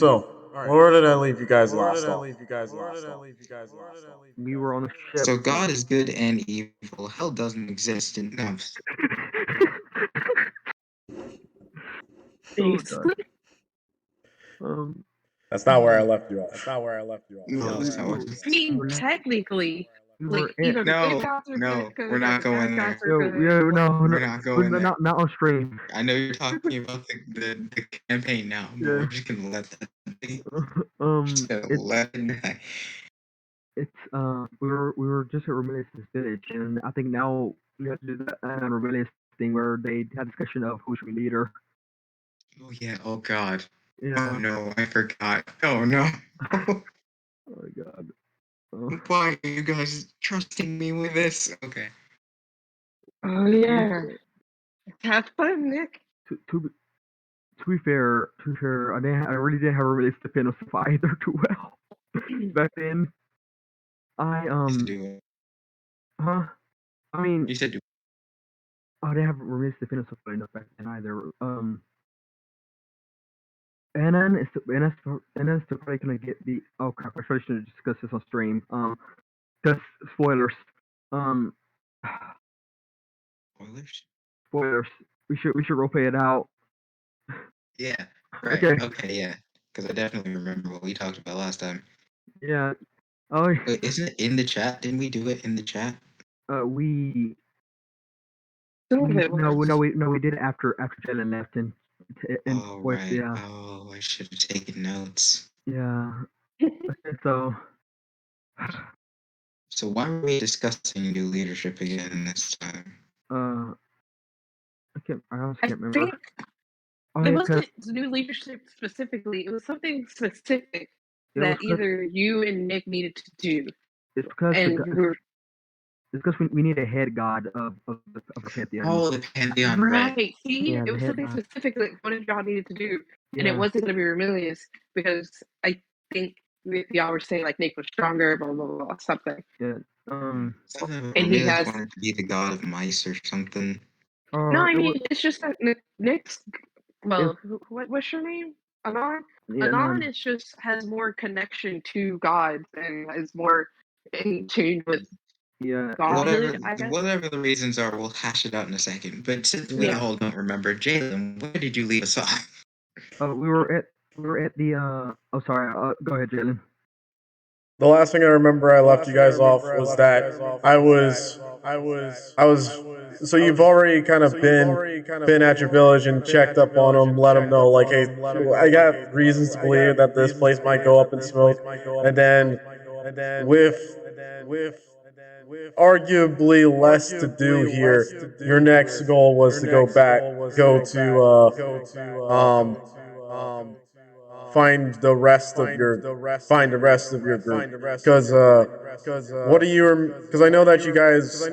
Where did I leave you guys last off? We were on a ship. So God is good and evil. Hell doesn't exist. No. Oh god. Basically, That's not where I left you off. No, that's not what it I is. mean, technically, We like were at either the good No, guys are no, good, we're not the bad going guys there. are Yo, good. yeah, no, We're not we're going there. not on stream. I know you're talking about the campaign now, but Yeah. we're just gonna let that be. Just gonna It's let it die. we were just at Romelius' village, and I think now we have to do that Romelius thing where they had discussion of who should be leader. Oh yeah. Oh God. Yeah. Oh no, I forgot. Oh no. Oh my god. Why are you guys trusting me with this? Okay. Oh yeah, have fun, Nick. To be fair, I really didn't have Romelius defend us either too well back then. I You said do it. huh? I mean, You said do it. I didn't have Romelius defend us enough back then either. Anna's probably gonna get the. Oh crap! I probably should discuss this on stream. Just spoilers. Um, Spoilers? spoilers. We should roleplay it out. Yeah. Right. Okay. Okay. Yeah. Because I definitely remember what we talked about last time. Yeah. Oh. Wait, isn't it in the chat? Didn't we do it in the chat? We. Some of it was. We did it after Jalen left and Oh voice. right. Yeah. Oh, I should have taken notes. Yeah. Okay, so. So why were we discussing new leadership again this time? I honestly I can't remember. think Oh it yeah, wasn't new leadership specifically. It was something specific that either you and Nick needed to do, it's because and we were it's because we need a head god of the pantheon. Oh, the Pantheon, right. right. See, Yeah, it was the head something god. specific that one of y'all needed to do, and it Yeah. wasn't going to be Remilius because I think y'all were saying like Nick was stronger, blah blah blah, something. Yeah. Something about And he Romulus has. wanted to be the god of mice or something. No, I It mean was, it's just that Nick's. Well, what's your name? Anon. yeah, Anon no, is just has more connection to God and is more in tune with yeah. godhood. I guess. Whatever the reasons are, we'll hash it out in a second. But since we Yeah. all don't remember, Jalen, where did you leave us off? We were at the. Oh, sorry. Go ahead, Jalen. The last thing I remember I left you guys off was that I was. So you've already kind of been at your village and checked up on them, let them know like, hey, I got reasons to believe that this place might go up in smoke, and then with arguably less to do here, your next goal was to go to find the rest of your group. Because what do you? Because I know that you guys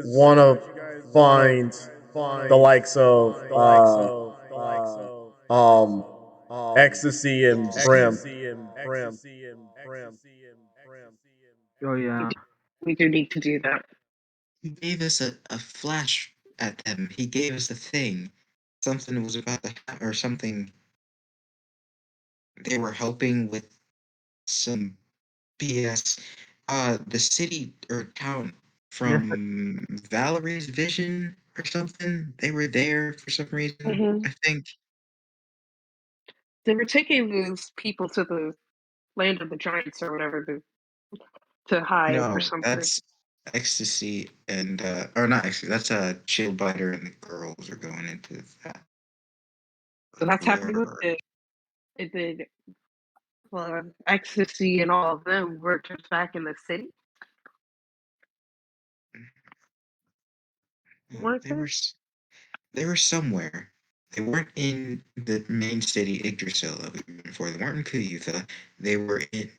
want to find the likes of ecstasy and brim. Oh yeah. We do need to do that. He gave us a flash at them. He gave us a thing. Something was about to happen, or something. They were helping with some BS. The city or town from Valerie's vision or something. They were there for some reason. Mhm. I think. They were taking these people to the land of the giants or whatever to hide or No, something. that's ecstasy and or not ecstasy. That's a shield biter and the girls are going into that. So that's happening with Where the ecstasy and all of them were just back in the city. Weren't they were they were somewhere. They weren't in the main city Yggdrasil that we were before. They weren't in Kuyutha. They were in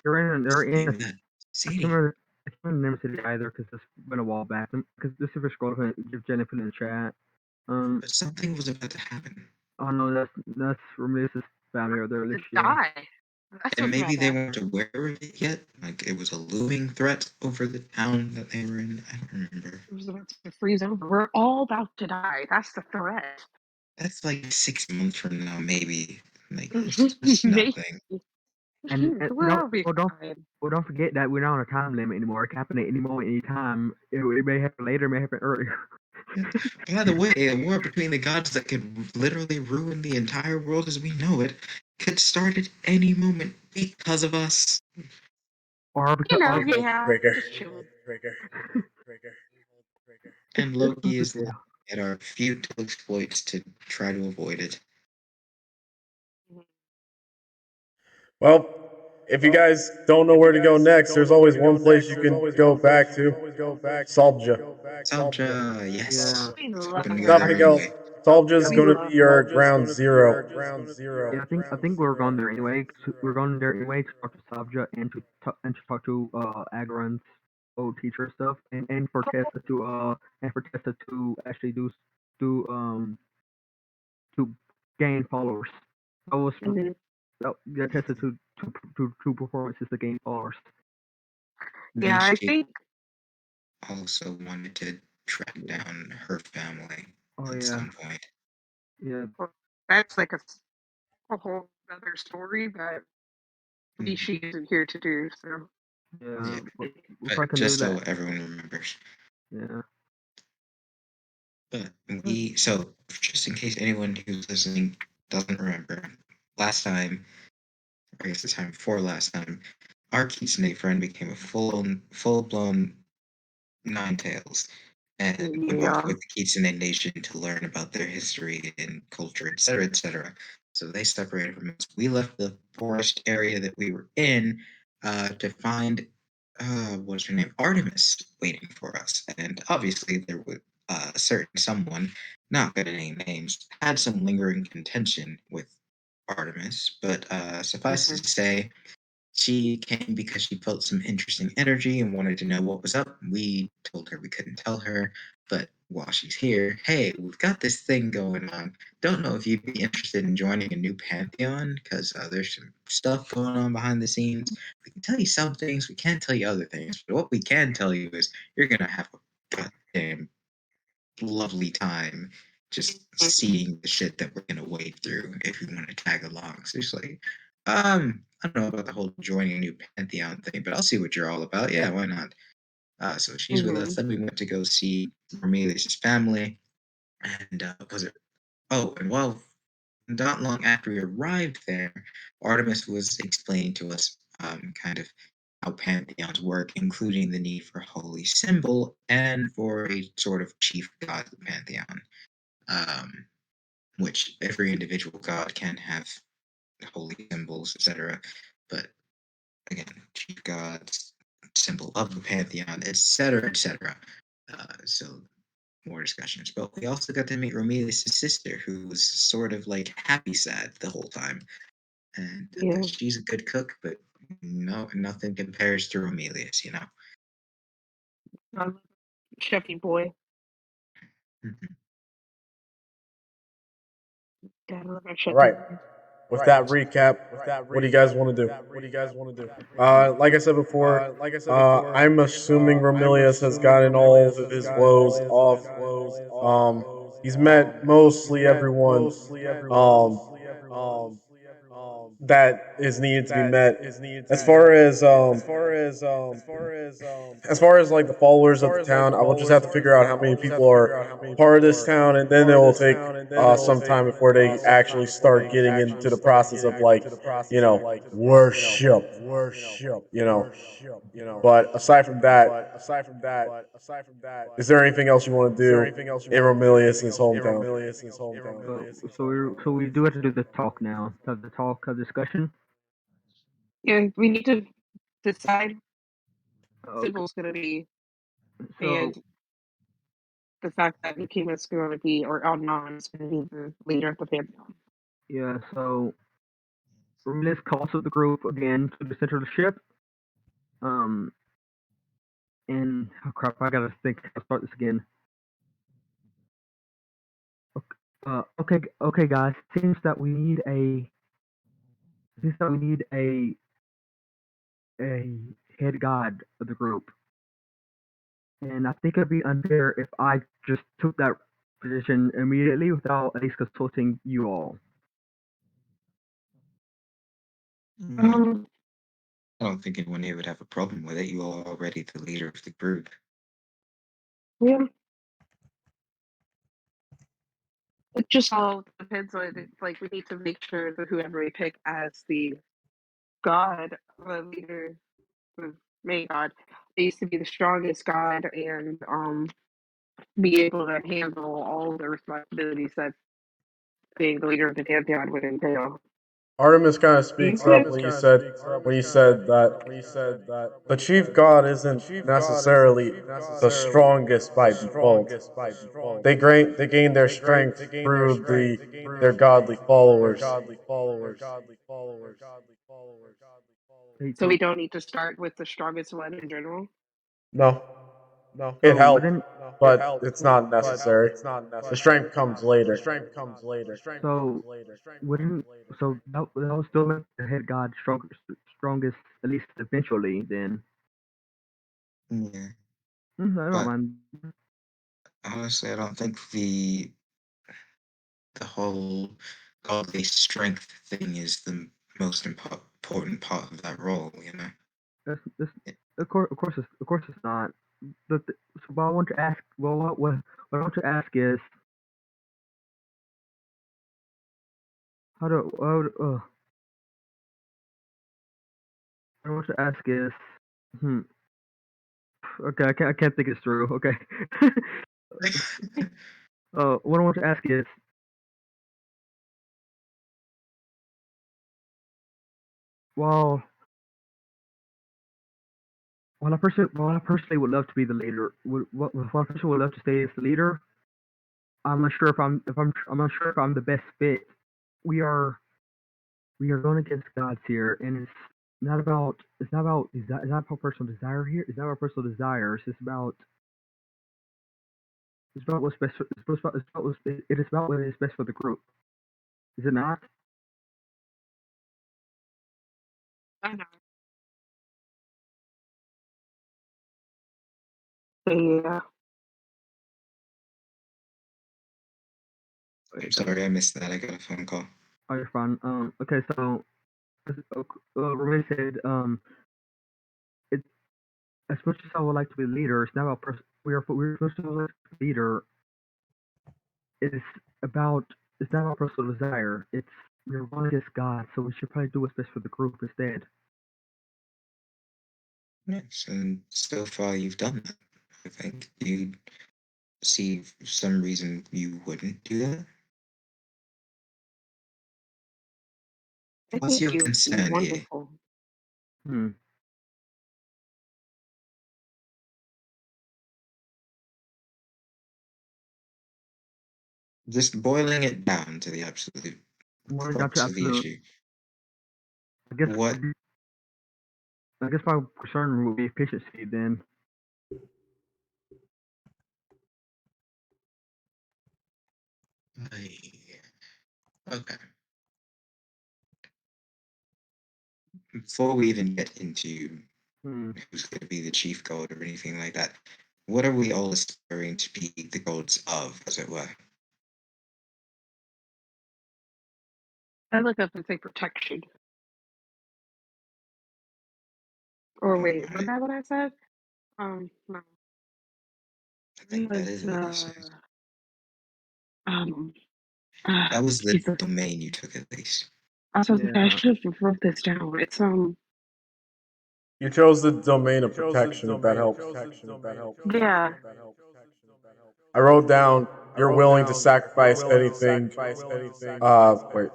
They're in. what's the name I of that can't city. remember. I can't remember the city either because it's been a while back. Because this is for scroll give Jennifer in the chat. But something was about to happen. Oh no, that's Romulus' family or their To leadership. die. That's And what's maybe about they to weren't aware of it yet. Like it was a looming threat over the town that they were in. I don't remember. It was about to freeze over. We're all about to die. That's the threat. That's like 6 months from now, maybe. Like it's Maybe. nothing. And Well, we don't forget that we're not on a time limit anymore. It can happen at any moment, any time. It may happen later, it may happen earlier. By the way, a war between the gods that could literally ruin the entire world as we know it could start at any moment because of us. Or because yeah, Breaker. just chilling. And Loki is yeah. at our futile exploits to try to avoid it. Well, if you guys don't know where to go next, there's always one place you can go back to. Salja. Salja, yes. Yeah. We It's love open If together nothing every else, night. Salja is We going to love be your ground zero. Yeah, I think we're going there anyway. We're going there anyway to talk to Sabja and to talk to Agaron's old teacher and stuff, and for Tessa to actually do to gain followers. That was Mhm. yeah, Tessa to performances to gain followers. Yeah, I She think. also wanted to track down her family Oh at yeah, some point. yeah, That's like a whole other story that Mhm. she isn't here to do. So yeah. Yeah, We're but probably gonna do just so that. everyone remembers. Yeah. But so just in case anyone who's listening doesn't remember, last time, I guess the time before last time, our Kitsune friend became a full blown Nine Tails, and went off yeah. with the Kitsune Nation to learn about their history and culture, etc., etc. So they separated from us. We left the forest area that we were in to find what's her name, Artemis, waiting for us. And obviously, there was a certain someone, not going to name names, had some lingering contention with Artemis. But suffice it Mhm. to say, she came because she felt some interesting energy and wanted to know what was up. We told her we couldn't tell her, but while she's here, hey, we've got this thing going on. Don't know if you'd be interested in joining a new pantheon because there's some stuff going on behind the scenes. We can tell you some things, we can't tell you other things, but what we can tell you is you're gonna have a goddamn lovely time just seeing the shit that we're gonna wade through if you want to tag along. So she's like, I don't know about the whole joining a new pantheon thing, but I'll see what you're all about. Yeah, why not? So she's with us. Mhm. Then we went to go see Romelius' family, and was it? Oh, and well, not long after we arrived there, Artemis was explaining to us kind of how pantheons work, including the need for holy symbol and for a sort of chief god of the pantheon, um, which every individual god can have holy symbols, etc. But again, chief gods, symbol of the pantheon, etc., etc. So more discussions. But we also got to meet Romelius' sister, who was sort of like happy sad the whole time. And Yeah. she's a good cook, but no, nothing compares to Romelius, you know. Chefy boy. Mhm. Gotta love that All Chefy right. boy. With that recap, what do you guys want to do? Like I said before, I'm assuming Romilius has gotten all of his woes off. He's met mostly everyone that is needed to be met. As far as like the followers of the town, I will just have to figure out how many people are part of this town, and then it will take some time before they actually start getting into the process of like, worship. But aside from that, is there anything else you want to do in Romilius' hometown? So we do have to do the talk now. Have the talk, discussion. Yeah, we need to decide Okay. symbol's gonna be, So and the fact that Nikima is going to be, or Adnan is going to be the leader of the Pantheon. yeah, so Romulus calls up the group again to the center of the ship. Um, and oh crap, I gotta think. I'll start this again. Okay, guys. Seems that we need a head god of the group, and I think it'd be unfair if I just took that position immediately without at least consulting you all. Mm, Um, I don't think anyone here would have a problem with it. You are already the leader of the group. yeah, it just all depends on it. Like we need to make sure that whoever we pick as the god, the leader, the main god, needs to be the strongest god and be able to handle all the responsibilities that being the leader of the pantheon would entail. Artemis kind of speaks Yeah, up when you said that the chief god isn't necessarily the strongest by default. They gain their strength through their godly followers. Hey, so we don't need to start with the strongest one in general. No, it so helps, wouldn't but it's not necessary. The strength comes later. so wouldn't so that will still make the head god strongest at least eventually. Then Yeah, I don't but mind. honestly, I don't think the whole godly strength thing is the most important part of that role. You know. That's It- of course it's not. So what I want to ask, well, what I want to ask is how do what I want to ask is hmm okay I can't think it through. Okay. What I want to ask is while while I personally would love to be the leader, while I personally would love to stay as the leader, I'm not sure I'm not sure if I'm the best fit. We are we are going against gods here, and it's not about personal desire here. It's not about personal desires. It's about what's best. It's about it is about what is best for the group. Is it not? I know. So, yeah. I'm sorry, I missed that. I got a phone call. Oh, you're fine. Okay, so Romain said, it as much as I would like to be a leader, it's not about we're supposed to like to be a leader. It's about it's not about personal desire. It's we're one against God, so we should probably do what's best for the group instead. Yes, and so far you've done that. I think you see some reason you wouldn't do that. I What's think your you would be concern here? wonderful. Hmm. Just boiling it down to the absolute More down to crux of the absolute. issue. I guess What I guess my concern would be efficiency then. okay. Before we even get into Hmm. who's going to be the chief god or anything like that, what are we all aspiring to be the gods of, as it were? I look up and say protection. Or wait, was Alright, that what I said? No, I it think that was is what you said. um, That was the Jesus. domain you took at least. I was supposed to say I Yeah. should have wrote this down. It's You chose the domain of protection, if that helps. yeah. I wrote down you're willing to sacrifice anything. Wait,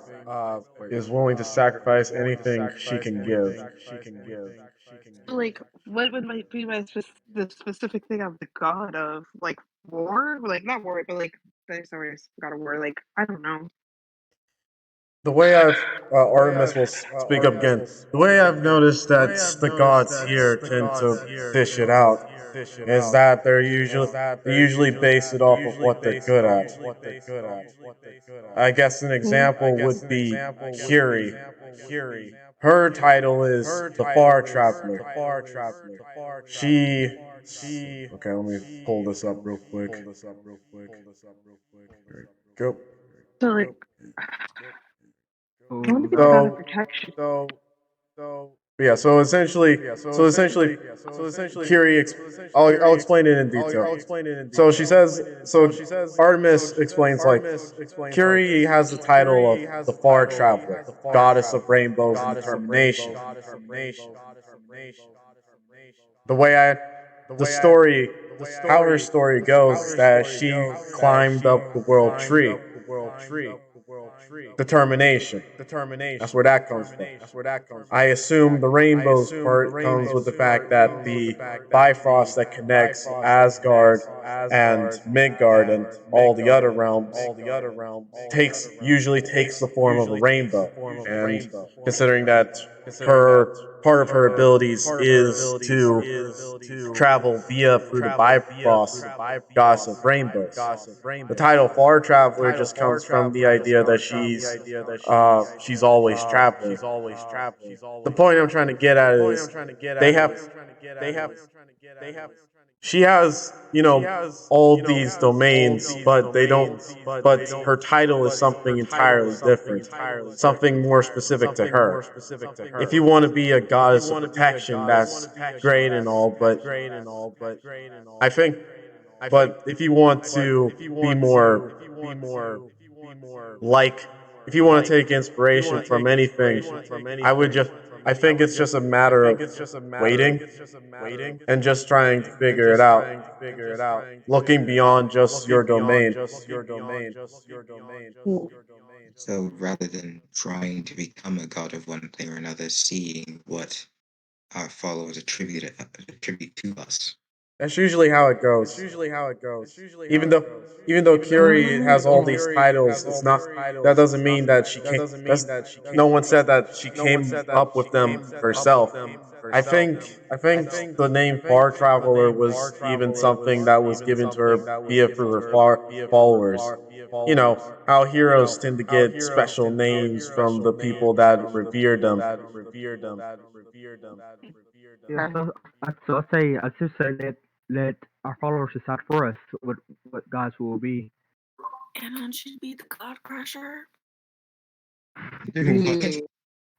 is willing to sacrifice anything she can give. So, like, what would be the specific thing I'm the god of? Like war? Like not war, but like there's always god of war. Like I don't know. The way I've Artemis will speak up again. The way I've noticed that the gods here tend to dish it out is that they usually base it off of what they're good at. I guess an Hmm. example would be Curie. Her title is the Far Traveler. She. Okay, let me pull this up real quick. There we go. So like I want to Oh, be the that. god of So protection. yeah, Curie. I'll explain it in detail. So she says. So Artemis explains like Curie has the title of the Far Traveler, goddess of rainbows and determination. The way I, the story, how her story goes is that she climbed up the world tree. Determination. That's where that comes from. I assume the rainbows part comes with the fact that the Bifrost that connects Asgard and Midgard and all the other realms takes usually takes the form of a rainbow. And considering that her part of her abilities is to travel via through the Bifrost, goddess of rainbows. The title Far Traveler just comes from the idea that she's always traveling. The point I'm trying to get at is they have she has, all these domains, but they don't but her title is something entirely different, something more specific to her. If you want to be a goddess of protection, that's great and all, but I think but if you want to be more like if you want to take inspiration from anything, I would just I think it's just a matter of waiting and just trying to figure it out, looking beyond just your domain. Mm. So rather than trying to become a god of one thing or another, seeing what our followers attribute to us. That's usually how it goes. Even though even though Curie has all these titles, it's not that doesn't mean that she came. That's no one said that she came up with them herself. I think the name Far Traveler was even something that was given to her via through her far followers. You know how heroes tend to get special names from the people that revere them. Yeah, Yeah. I just say let our followers decide for us what gods we will be. Anon should be the God Crusher. What? Yeah.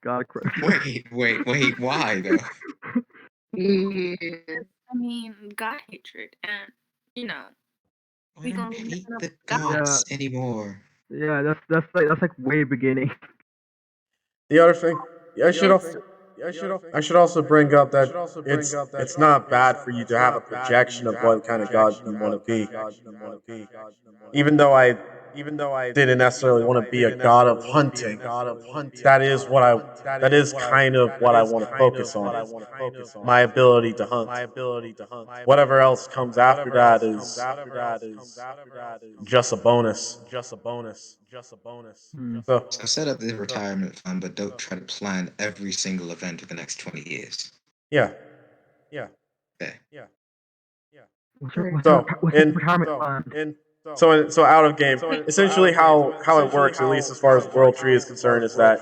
God crusher. Wait, why though? Yeah. I mean, God hatred, and you know, I we don't gonna be hate messing up the God. Yeah, gods anymore. yeah, that's like way beginning. The other thing, yeah, I should also bring up that it's not bad for you to have a projection of what kind of god you want to be. Even though I didn't necessarily want to be a god of hunting, that is what I that is kind of what I want to focus on. My ability to hunt. Whatever else comes after that is just a bonus. Hmm. So So set up the retirement fund, but don't try to plan every single event of the next 20 years. yeah. Okay. Right. So What's your in retirement plan? so out of game, essentially how it works, at least as far as World Tree is concerned, is that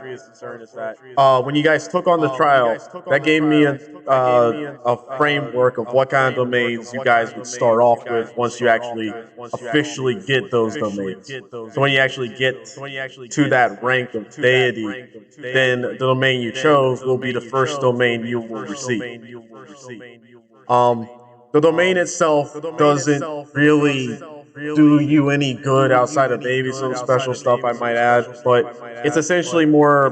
when you guys took on the trial, that gave me a framework of what kind of domains you guys would start off with once you actually officially get those domains. So when you actually get to that rank of deity, then the domain you chose will be the first domain you will receive. Um, the domain itself doesn't really do you any good outside of maybe some special stuff I might add, but it's essentially it's more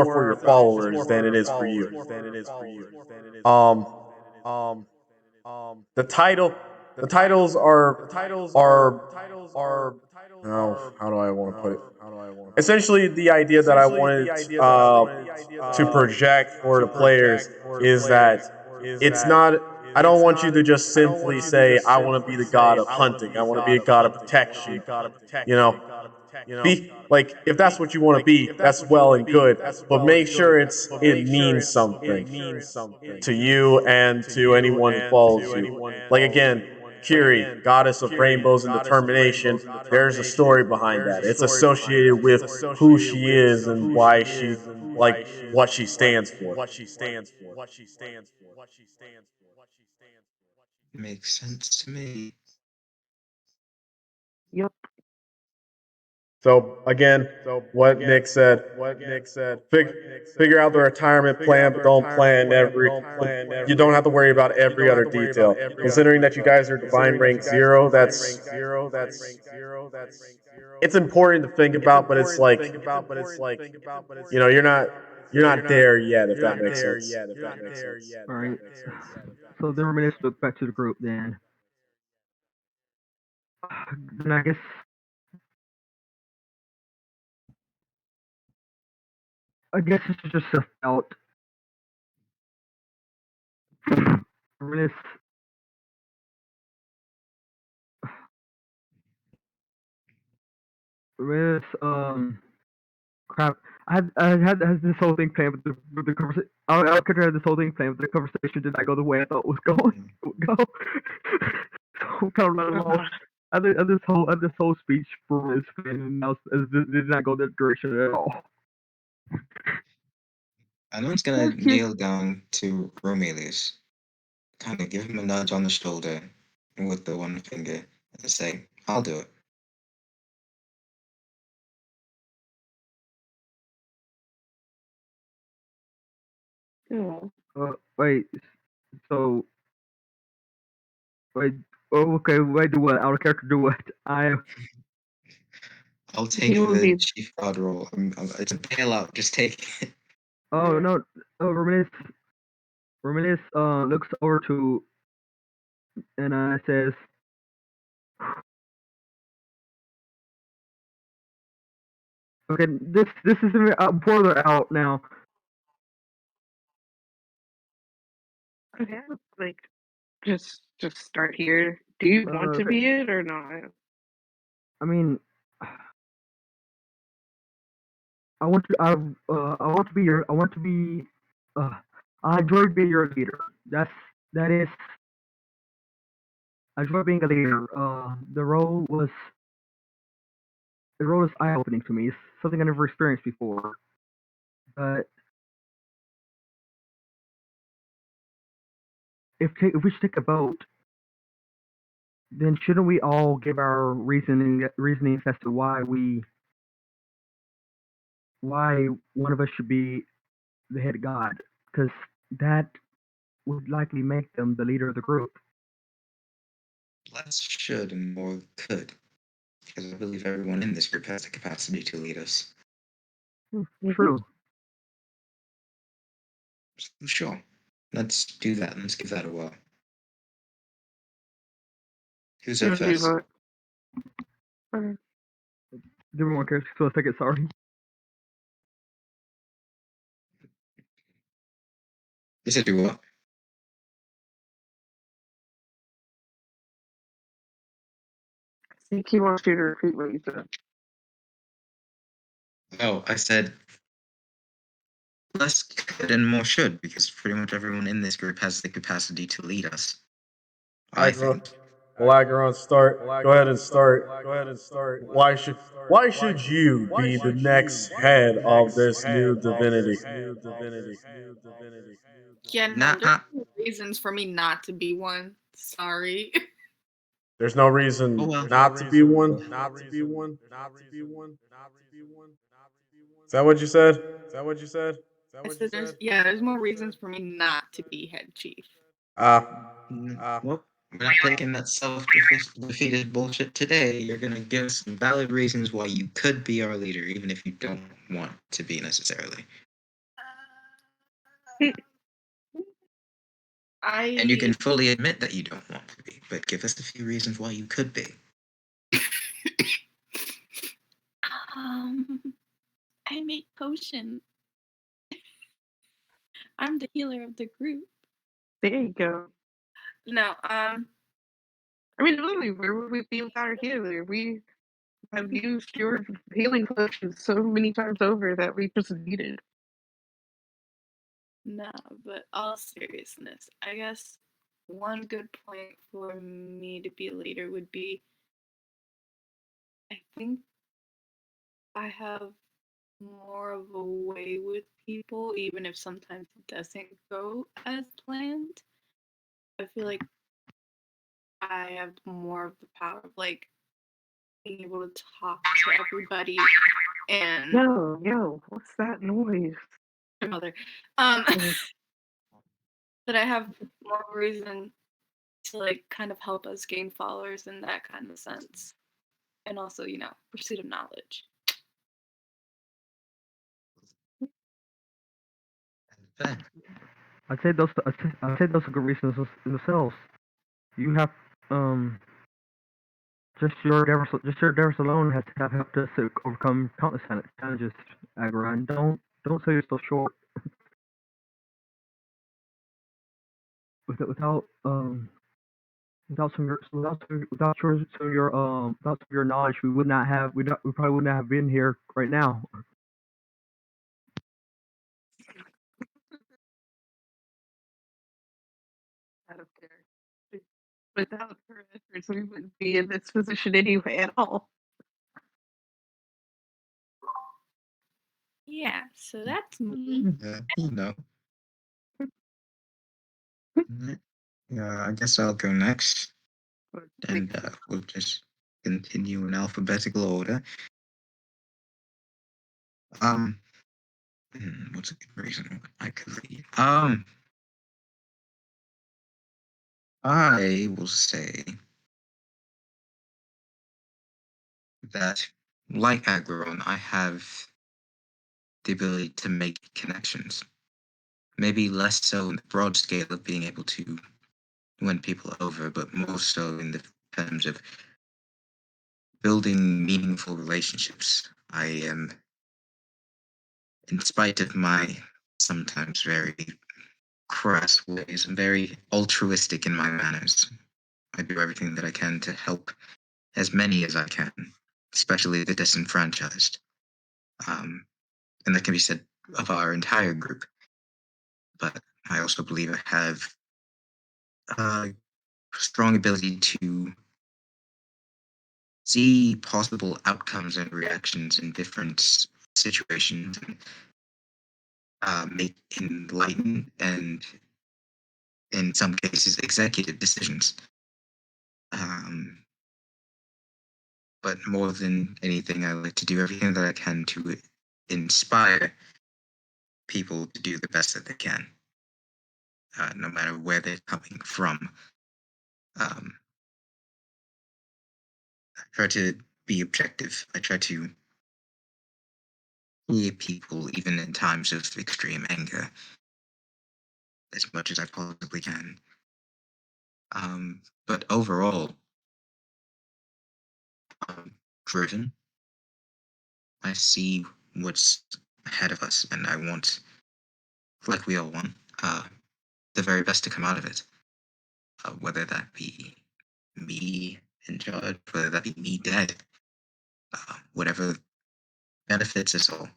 for your followers than it is for you. Um, the title the titles are how do I want to put it? Essentially, the idea that I wanted to project for the players is that it's not. I don't want you to just simply say, "I want to be the god of hunting. I want to be a god of protection." You know, be like if that's what you want to be, that's well and good, but make sure it means something to you and to anyone who follows you. Like again, Kiri, goddess of rainbows and determination, there's a story behind that. It's associated with who she is and why she like what she stands for. Makes sense to me. Yep. So again, what Nick said, figure out the retirement plan, but don't plan you don't have to worry about every other detail. Considering that you guys are divine rank 0, it's important to think about, but it's like, you're not there yet, if that makes sense. All right. So then we're gonna look back to the group then. Then I guess this is just about Reminis. Reminis. Crap. I had this whole thing planned with the conversation. I could have this whole thing planned, but the conversation did not go the way I thought it was going. It would go. So kind of running lost. I had this whole speech for his fan, and now it did not go that direction at all. I'm just gonna kneel down to Romelius, kind of give him a nudge on the shoulder with the one finger, and say, "I'll do it." Wait. So wait. Oh, okay. Wait. Do what? Out of character. Do what? I'll He take will the be. chief god role. It's a bailout. Just take it. Oh no. Oh, Reminis looks over to and says, "Okay, this is further out now. Okay, like just start here. Do you want to Okay. be it or not? I mean, I want to. I want to be your. I want to be. I enjoy being your leader. That is. I enjoy being a leader. The role is eye opening to me. It's something I never experienced before. But if we should take a vote, then shouldn't we all give our reasonings as to why one of us should be the head god? Because that would likely make them the leader of the group. Less should and more could, because I believe everyone in this group has the capacity to lead us. True. So sure, let's do that. Let's give that a whirl. Who's You up want to do first? what? Okay. Everyone cares, so let's take it. Sorry. You said do what? I think he wants you to repeat what you said. Oh, I said less could and more should, because pretty much everyone in this group has the capacity to lead us. I think. Malagron, start. Go ahead and start. Why should you be the next head of this new divinity? Yeah, no, Nah, there's no reasons for me not to be one. Sorry. There's no reason oh well. not to be one. Is that what you said? I said there's more reasons for me not to be head chief. Well, we're not taking that self-defeated bullshit today. You're gonna give us some valid reasons why you could be our leader, even if you don't want to be necessarily. And you can fully admit that you don't want to be, but give us a few reasons why you could be. I make potions. I'm the healer of the group. There you go. No, I mean, literally, where would we be without our healer? We have used your healing potions so many times over that we just need it. no, but all seriousness, I guess one good point for me to be a leader would be I think I have more of a way with people, even if sometimes it doesn't go as planned. I feel like I have more of the power of like being able to talk to everybody and Yo, what's that noise? my mother. Um, Oh, that I have more reason to like kind of help us gain followers in that kind of sense. And also, pursuit of knowledge. I'd say those are good reasons in themselves. You have just your endeavors alone have helped us to overcome countless challenges, Agaran. Don't sell yourself short. Without without some of your knowledge, we probably would not have been here right now. out of character. Without her efforts, we wouldn't be in this position anyway at all. Yeah, so that's me. Yeah. Yeah, I guess I'll go next, But and we'll just continue in alphabetical order. Um, what's a good reason I could read? I will say that, like Agron, I have the ability to make connections. Maybe less so in the broad scale of being able to win people over, but more so in the terms of building meaningful relationships. I am, in spite of my sometimes very crass ways, I'm very altruistic in my manners. I do everything that I can to help as many as I can, especially the disenfranchised. And that can be said of our entire group. But I also believe I have a strong ability to see possible outcomes and reactions in different situations and make enlightened and, in some cases, executive decisions. Um, but more than anything, I like to do everything that I can to inspire people to do the best that they can, no matter where they're coming from. Um, I try to be objective. I try to hear people, even in times of extreme anger, as much as I possibly can. But overall, I'm driven. I see what's ahead of us, and I want, like we all want, the very best to come out of it. Whether that be me in charge, whether that be me dead, whatever benefits us all.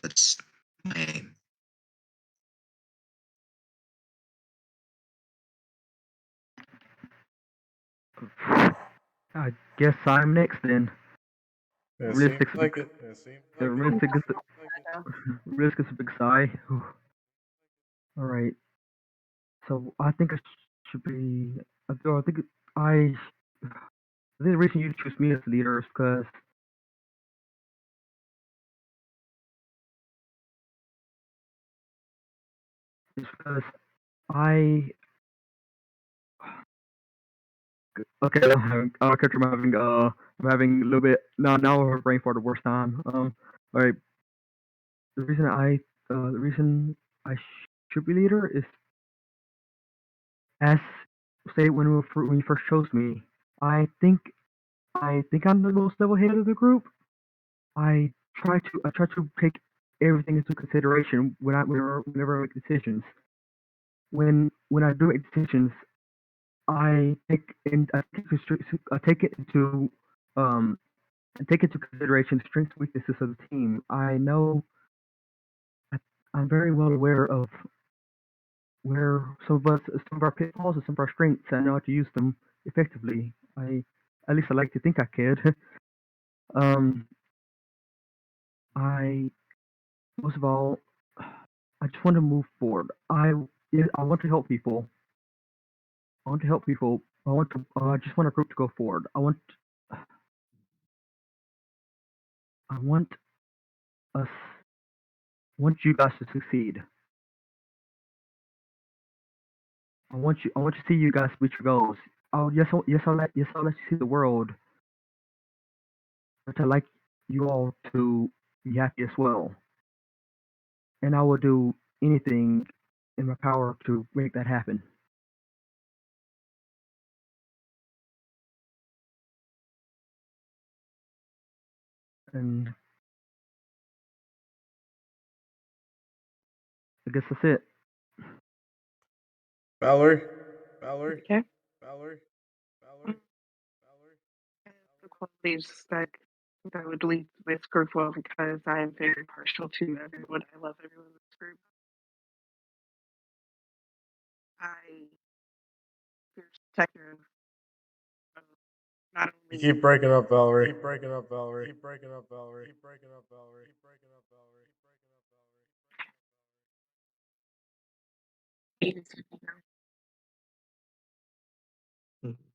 That's my aim. I guess I'm next then. It Risk seems is a big, like it. the risk is risk is a big sigh. All right. So I think I should be. I think I. I think the reason you choose me as leader is because I. Okay, I'm having a little bit now we're brain for the worst time. All right. The reason I should be leader is as say when you first chose me. I think I think I'm the most level-headed of the group. I try to take everything into consideration whenever I make decisions. When I do make decisions, I take it into um I take into consideration strengths and weaknesses of the team. I, I'm very well aware of where some of our pitfalls and some of our strengths. I know how to use them effectively. At least I like to think I could. um, I Most of all, I just want to move forward. I want to help people. I want to help people. I just want a group to go forward. I us, want you guys to succeed. I want to see you guys reach your goals. Oh, yes, I'll let you see the world, but I like you all to be happy as well. And I will do anything in my power to make that happen. And I guess that's it. Valerie, Okay. The qualities that I would leave this group well because I am very partial to everyone. I love everyone in this group. I fierce protector of not you only keep breaking up, Valerie.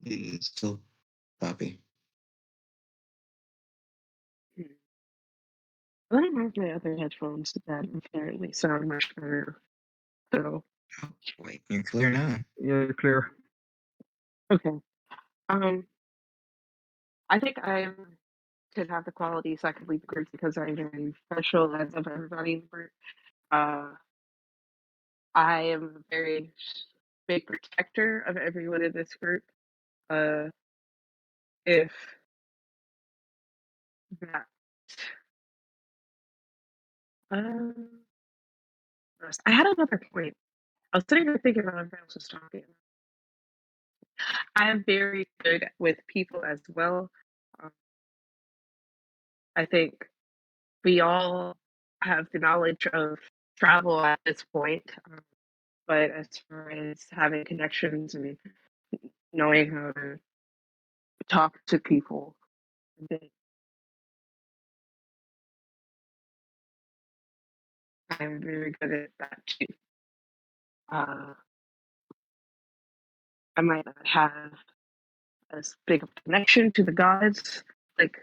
It's still Bobby. I don't have my other headphones that apparently sound much better. So Oh, wait, you're clear now. Yeah, you're clear. okay. Um I think I could have the qualities that could lead the group because I'm very special. I love everybody in the group. Uh I am a very big protector of everyone in this group. Uh if that um I had another point. I was sitting there thinking about what else was talking. I am very good with people as well. Um, I think we all have the knowledge of travel at this point, but as far as having connections and knowing how to talk to people, I think I'm very good at that too. Uh, I might not have as big of a connection to the gods like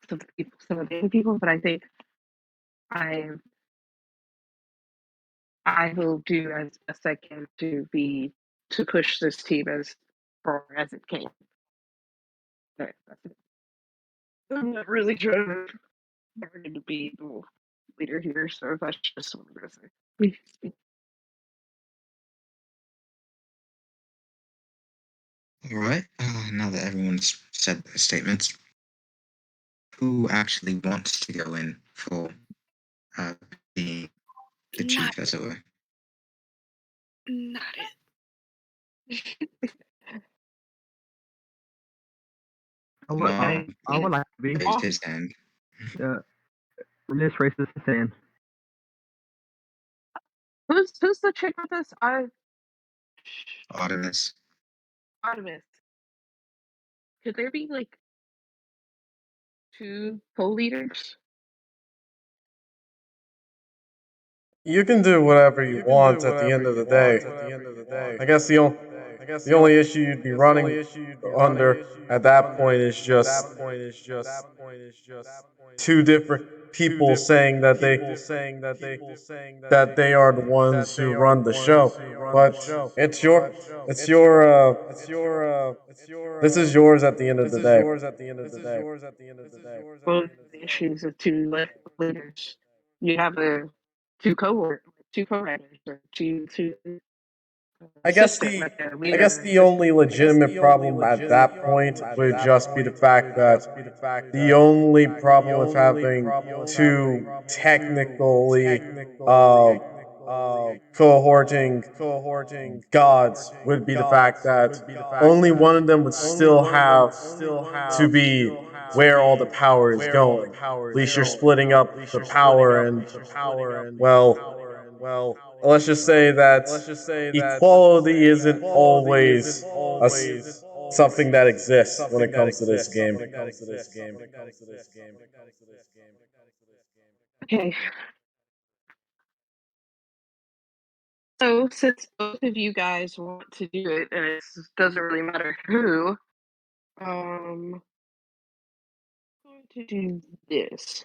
some of the other people, but I think I I will do as best I can to push this team as far as it can. Right, that's it. I'm not really trying to bargain to be the leader here, so that's just what I'm gonna say. All right. Now that everyone's said their statements, who actually wants to go in for uh, being the Not chief, as it were? not it. Come I on, I would he like to be. raised his hand. Uh, Miss Racist is saying, who's the chick with us? Artemis. Artemis. Could there be like two co-leaders? You can do whatever you want at the end of the day. I guess the only issue you'd be running under at that point is just two different people saying that they are the ones who run the show. But it's this is yours at the end of the day. Both the issues of leaders. You have a two co-writers, or two assistant, like a I guess leader the only assistant. legitimate problem at that point would just be the fact that the only problem with having two technically cohorting gods would be the fact that only one of them would still have to be where all the power is going. At least you're splitting up the power, and let's just say that equality isn't always something that exists when it comes to this game. Okay, so since both of you guys want to do it, and it doesn't really matter who, I'm going to do this.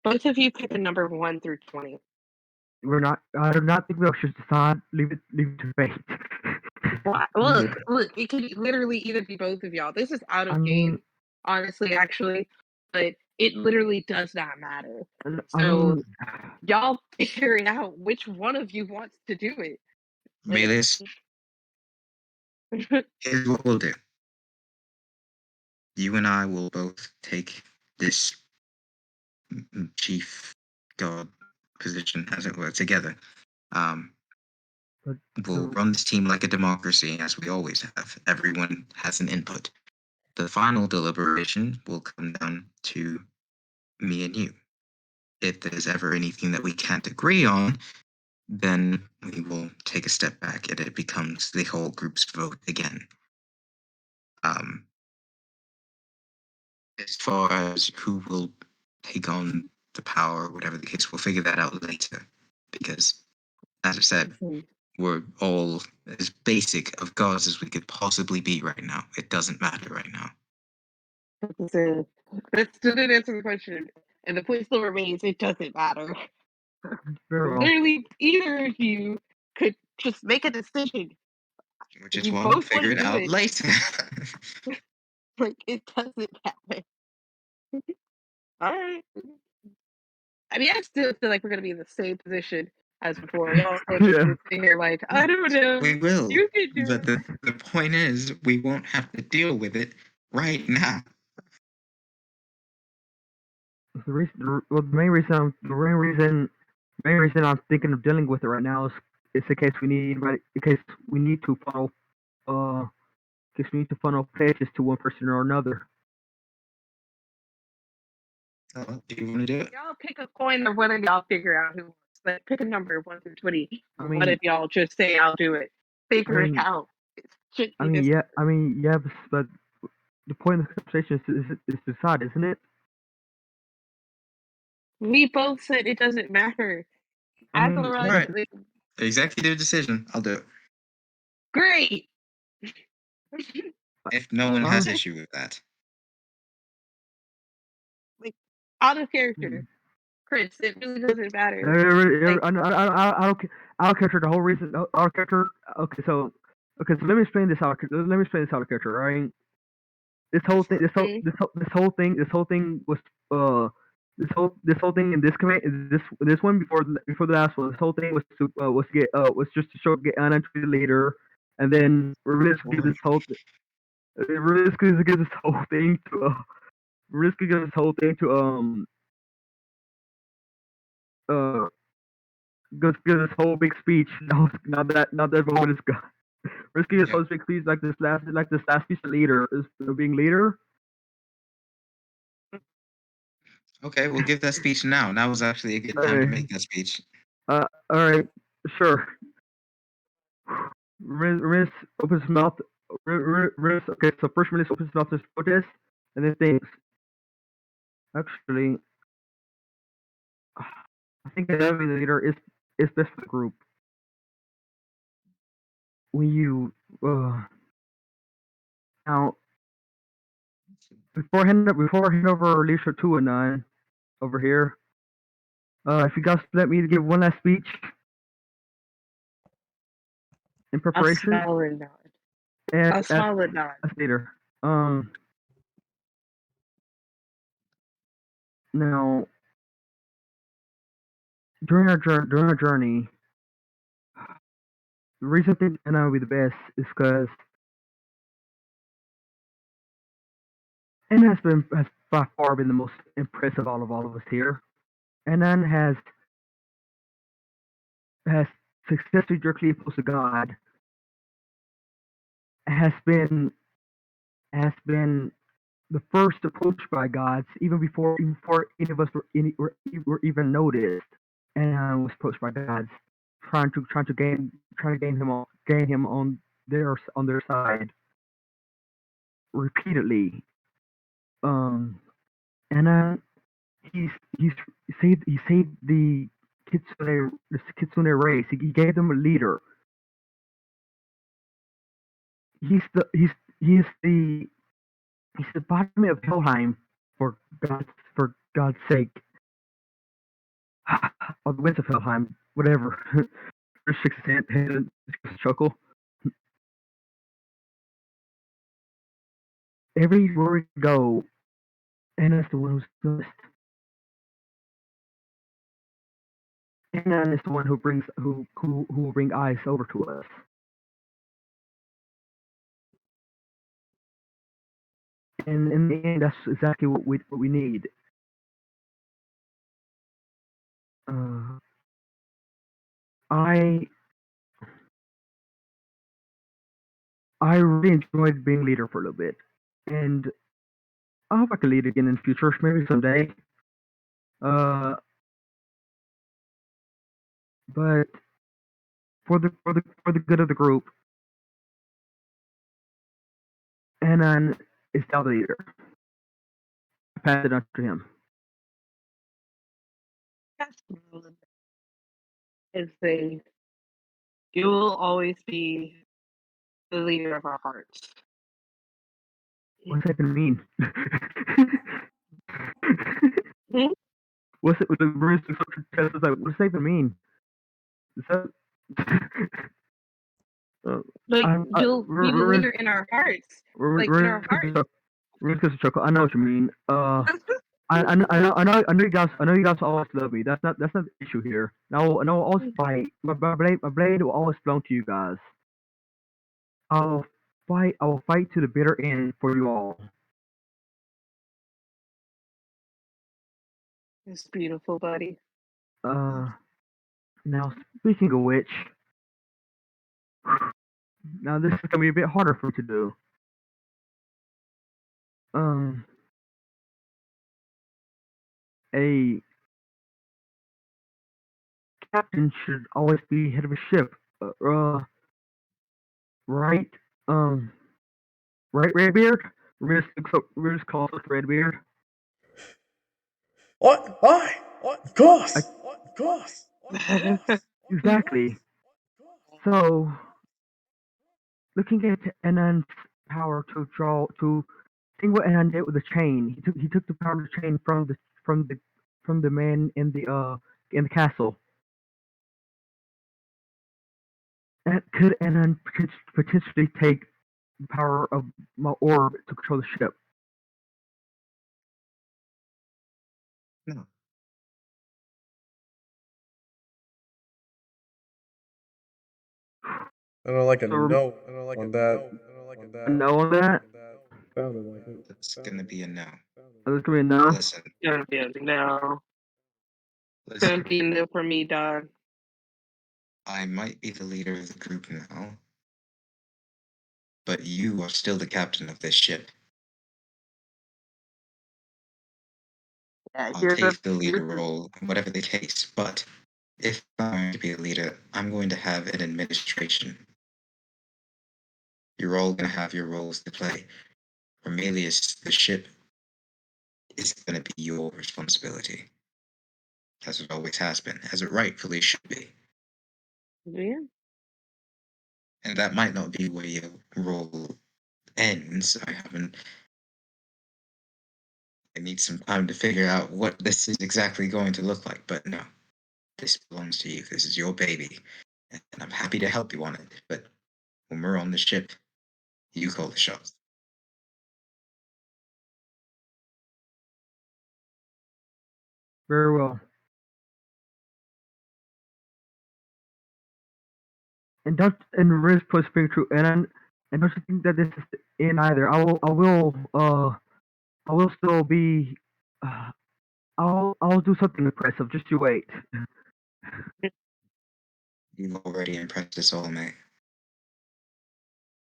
Both of you pick a number 1 through 20. We're not. I do not think we should decide. Leave it to fate. Look, it could literally either be both of y'all. This is out I of mean, game, honestly, actually, but it literally does not matter. I So mean, y'all figure it out which one of you wants to do it. Like, Melis, here's what we'll do. You and I will both take this chief god position, as it were, together. Um, but we'll run this team like a democracy, as we always have. Everyone has an input. The final deliberation will come down to me and you. If there's ever anything that we can't agree on, then we will take a step back and it becomes the whole group's vote again. As far as who will take on the power, whatever the case, we'll figure that out later. Because, as I said, we're all as basic of gods as we could possibly be right now. It doesn't matter right now. That still didn't answer the question. And the point still remains, it doesn't matter. very well. Literally, either of you could just make a decision. Which If is you why we'll both want figure to it do out it, later. like, it doesn't matter. Alright. I mean, I still feel like we're going to be in the same position as before. Y'all still just Yeah. sitting here like, I don't know. We will. You can do But it. the point is, we won't have to deal with it right now. The reason, well, the main reason I'm thinking of dealing with it right now is in case we need anybody, in case we need to funnel pages to one person or another. Do you want to do it? Y'all pick a coin or whether y'all figure out who wants. Like, pick a number 1 through 20. I What mean, if y'all just say, I'll do it? Figure it out. It should be this. yeah, but the point of the conversation is to decide, isn't it? We both said it doesn't matter. I mean, Athelrod, Right. like, Executive decision. I'll do it. great. If no one has honestly, issue with that. Like, out of character. Chris, it really doesn't matter. Like, I don't care for the whole reason. Our character. So let me explain this out. Let me explain this out of character. Right. This whole thing. This whole thing was this whole thing in this command. This one before the last one. This whole thing was just to show get Anna to the leader, and then realistically this whole realistically give this whole thing to realistically give this whole thing to uh give this whole big speech. Now that vote is gone. Risky this whole big speech like this last speech of leader is being leader. Okay, we'll give that speech now. Now is actually a good time to make that speech. All right, sure. Riz opens his mouth. Riz, okay, so first Riz opens his mouth to protest, and then thinks. Actually, I think that having the leader is best for the group. When you now before I hand over Alicia to and nine over here. If you guys let me give one last speech in I'll preparation, smile and nod. and I'll smile and nod. as later. Now during our journey, the reason I think and I will be the best is because and has by far been the most impressive out of all of us here. And then has successfully directly opposed to God. Has been the first approached by gods even before any of us were even noticed, and was approached by gods, trying to gain him on their side repeatedly. And he's he saved the Kitsune race. He gave them a leader. He's the he's he's the he's the bottom of Helheim for God's sake. or the Winterfeldheim, whatever. Chris shakes his head and just chuckle. Everywhere we go, Anna's the one who's noticed. Anna is the one who will bring ice over to us. And in the end, that's exactly what we need. I I really enjoyed being leader for a little bit, and I hope I can lead again in the future, maybe someday. Uh, but for the good of the group, Anan is now the leader. I pass it on to him. Is they you will always be the leader of our hearts. What's that gonna mean? Hmm? What's it with the Bruce test? What's that gonna mean? Is that? Like I, you'll be the leader in our hearts. Like in our hearts. Risk is a chuckle. I know what you mean. I know you guys always love me. That's not the issue here. No, I'll always fight. My blade will always belong to you guys. I will fight to the bitter end for you all. It's beautiful, buddy. Now speaking of which, now this is gonna be a bit harder for me to do. A captain should always be head of a ship. Right? Right, Redbeard? Riz calls us Redbeard. What? Why? What? Of course. What? Of course. What? Of course. Exactly. So, looking at Anand's power to think what Anand did with the chain. He took the power of the chain from the man in the castle. And could Anand potentially take the power of my orb to control the ship? No. I don't like a So, no. I don't like on that. a no on that? Sounded like it. That's gonna be a no. That's gonna be a no. Listen, Gonna be a no. listen. Gonna be a no for me, Don. I might be the leader of the group now, but you are still the captain of this ship. Yeah, I'll you're take the leader role, whatever the case, but if I'm going to be a leader, I'm going to have an administration. You're all going to have your roles to play. Romelius, the ship, is going to be your responsibility, as it always has been, as it rightfully should be. yeah. And that might not be where your role ends. I need some time to figure out what this is exactly going to look like, but no, this belongs to you. This is your baby, and I'm happy to help you on it. But when we're on the ship, you call the shots. Very well. And Riz puts being true, and don't you think that this is the end either? I will still be. I'll do something impressive. Just you wait. You've already impressed us all, mate.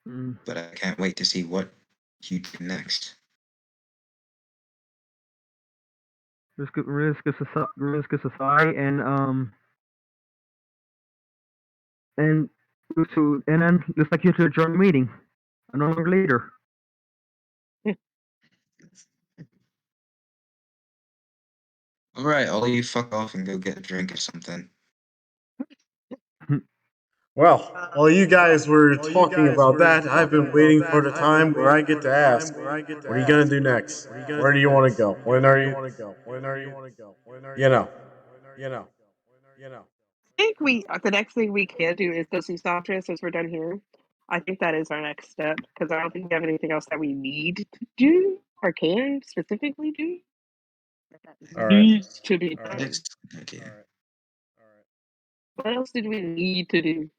Mm. But I can't wait to see what you do next. Riz gets a sigh and then looks like you have to adjourn the meeting. An hour later. All right, all you fuck off and go get a drink or something. Well, while you guys were talking about that, I've been waiting for the time where I get to ask, what are you gonna do next? Where do you want to go? When are you? You know. I think the next thing we can do is go see Sasha since we're done here. I think that is our next step because I don't think we have anything else that we need to do or can specifically do. That All right. needs to be done. Excellent idea. What else did we need to do?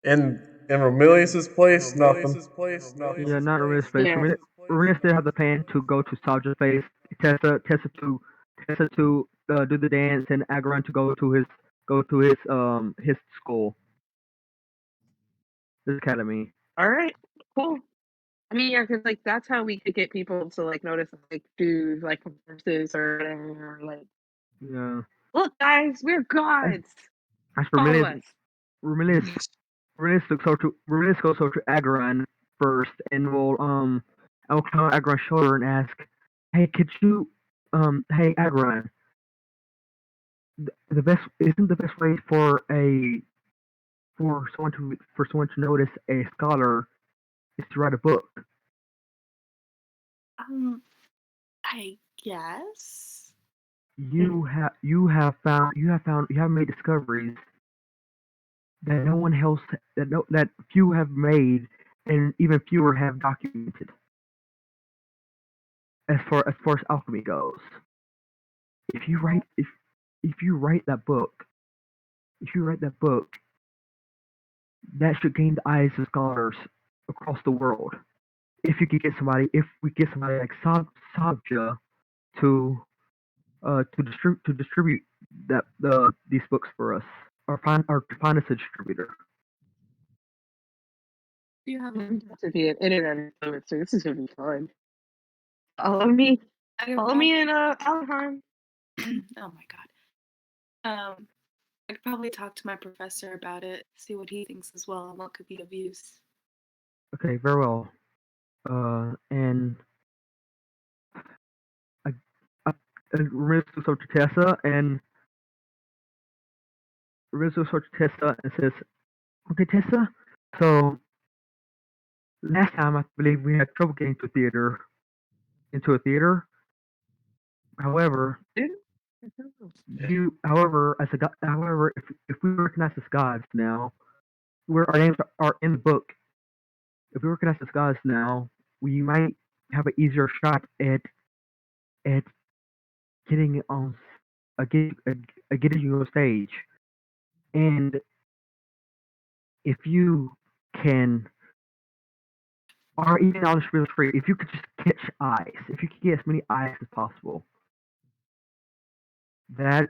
In Romilius's place, nothing. Yeah, not Reminis space. Yeah. Reminis still have the plan to go to Sabja's space, Tessa to do the dance, and Agaran to go to his school, his academy. All right. Cool. I mean, yeah, because like that's how we could get people to like notice, like do like performances or whatever. Like, Yeah. look, guys, we're As, gods. as for Follow Reminis, us. Reminis, Yes. Reminis goes over to Agaran first, and I'll climb on Agaran's shoulder and ask, "Hey, could you, hey Agaran, the best isn't the best way for someone to notice a scholar is to write a book. I guess. You have made discoveries that no one else that few have made, and even fewer have documented. As far as alchemy goes, if you write if you write that book, if you write that book, that should gain the eyes of scholars across the world. If we get somebody like Sabja to to distribute these books for us, or to find us a distributor. Do you have a To be an internet influencer, this is gonna be fun. Follow me. Follow me in Alheim. oh my god. I could probably talk to my professor about it, see what he thinks as well, and what could be of use. Okay, very well. And I, I, Riz looks over to Tessa and says, "Okay, Tessa. So last time I believe we had trouble getting into a theater. However, if we recognize as gods now, where our names are in the book, if we recognize as gods now, we might have an easier shot at getting on getting you on stage. And if you can, or even on the real free, if you could just catch eyes, if you could get as many eyes as possible, that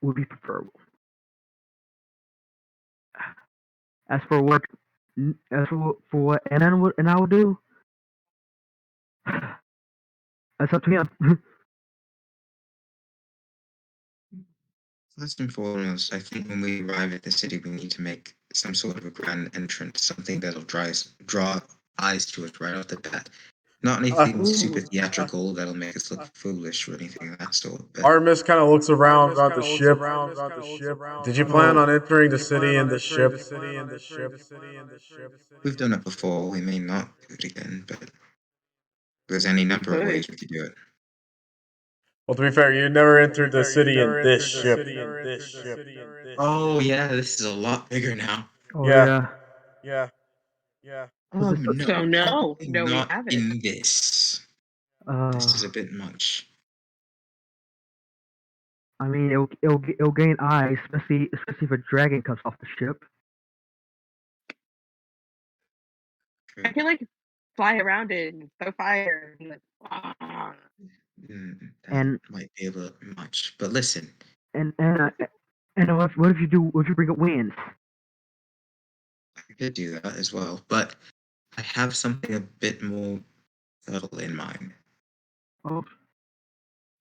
would be preferable. As for what, for what and I will do, that's up to him." First and foremost, I think when we arrive at the city, we need to make some sort of a grand entrance, something that'll draw eyes to it right off the bat. Not anything super Ooh. theatrical that'll make us look foolish or anything of that sort, but Artemis kind of looks around on the ship. Did you plan Oh, on entering the city in the ship? we've done it before. We may not do it again, but there's any number of Good. ways we could do it. Well, to be fair, you never entered the city in this ship. Oh yeah, this is a lot bigger now. oh Yeah. yeah. So Oh this, no, So no, probably no, we not haven't. in this. This is a bit much. I mean, it'll gain eyes, especially if a dragon comes off the ship. I can like fly around it and throw fire. And, like, That And might be a little much. But listen, and and uh, and what if you do? What if you bring up winds? I could do that as well. But I have something a bit more subtle in mind. Oh,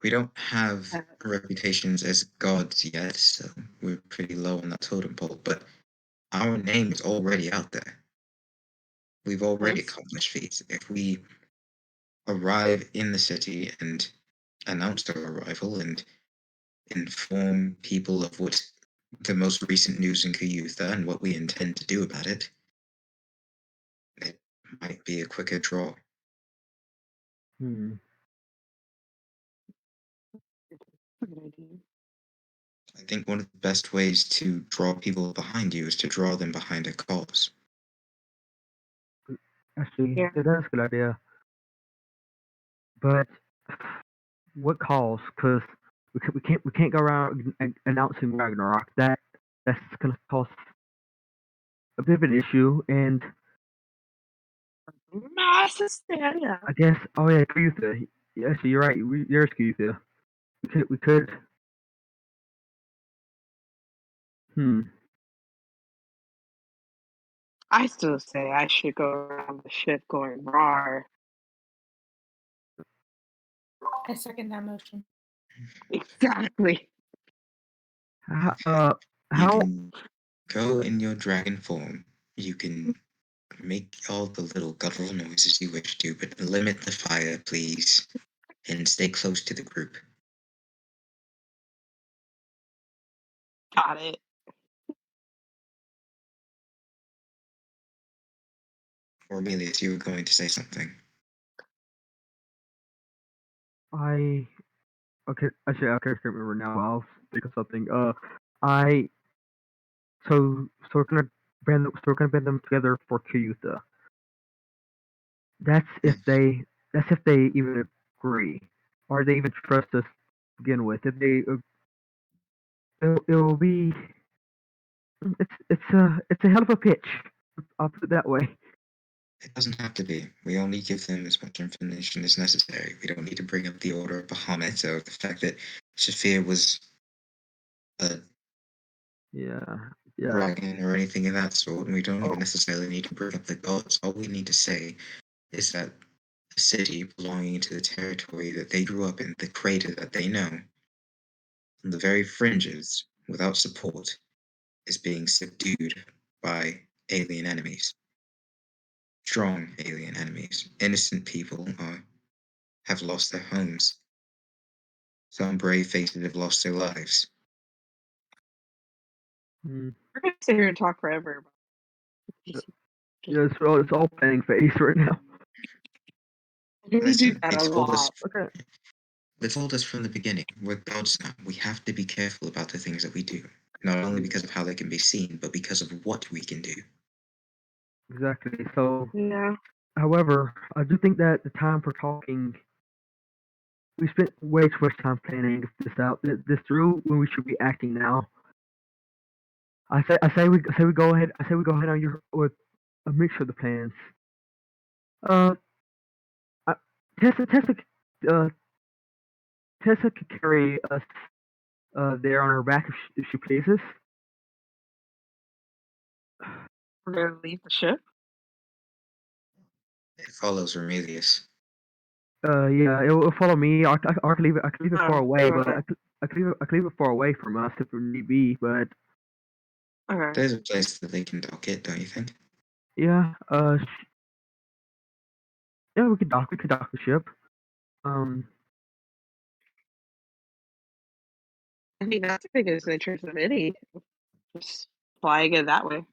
We don't have uh, reputations as gods yet, so we're pretty low on that totem pole. But our name is already out there. We've already close. accomplished feats. If we arrive in the city and announce our arrival and inform people of what the most recent news in Kayutha and what we intend to do about it, it might be a quicker draw. hmm. a good idea. I think one of the best ways to draw people behind you is to draw them behind a cause. Actually, Yeah. that's a good idea. But what cause? Because we can't go around announcing Ragnarok. That's gonna cause a bit of an issue. And Mass hysteria. I guess, oh yeah, Kuyutha. Actually, you're right. There's Kuyutha. We could. Hmm. I still say I should go around the ship going rawr. I second that motion. Exactly. How, You how can go in your dragon form. You can make all the little guttural noises you wish to, but limit the fire, please, and stay close to the group. Got it. Or Amelius, you were going to say something. I okay? Actually, I can't remember now. I'll think of something. I we're gonna band them together for Kuyutha. That's if Yes. they even agree, or they even trust us to begin with. If they, it'll be it's a hell of a pitch. I'll put it that way. It doesn't have to be. We only give them as much information as necessary. We don't need to bring up the Order of Bahamut or the fact that Saphir was a Yeah, yeah. dragon or anything of that sort, and we don't Oh, even necessarily need to bring up the gods. All we need to say is that a city belonging to the territory that they grew up in, the crater that they know, on the very fringes, without support, is being subdued by alien enemies. Strong alien enemies. Innocent people have lost their homes. Some brave faces have lost their lives. mm, We're gonna sit here and talk forever. yeah. It's all planning phase right now. We do Listen, that they a told us lot. Okay. they told us from the beginning, we're gods now. We have to be careful about the things that we do. Not only because of how they can be seen, but because of what we can do. Exactly. So, Yeah. however, I do think that the time for talking, we spent way too much time planning this through when we should be acting now. I say we go ahead. I say we go ahead on your with a mixture of the plans. Uh, I, Tessa, uh, Tessa could carry us there on her back if she pleases. We're gonna leave the ship. It follows Remelius. Yeah, it'll follow me. I could leave it. I could leave it far Oh, away, but okay. I could leave it far away from us if need be. But Okay. There's a place that they can dock it, don't you think? yeah, yeah, we could dock the ship. Um, I think that's the biggest interest of any. Just flying it that way.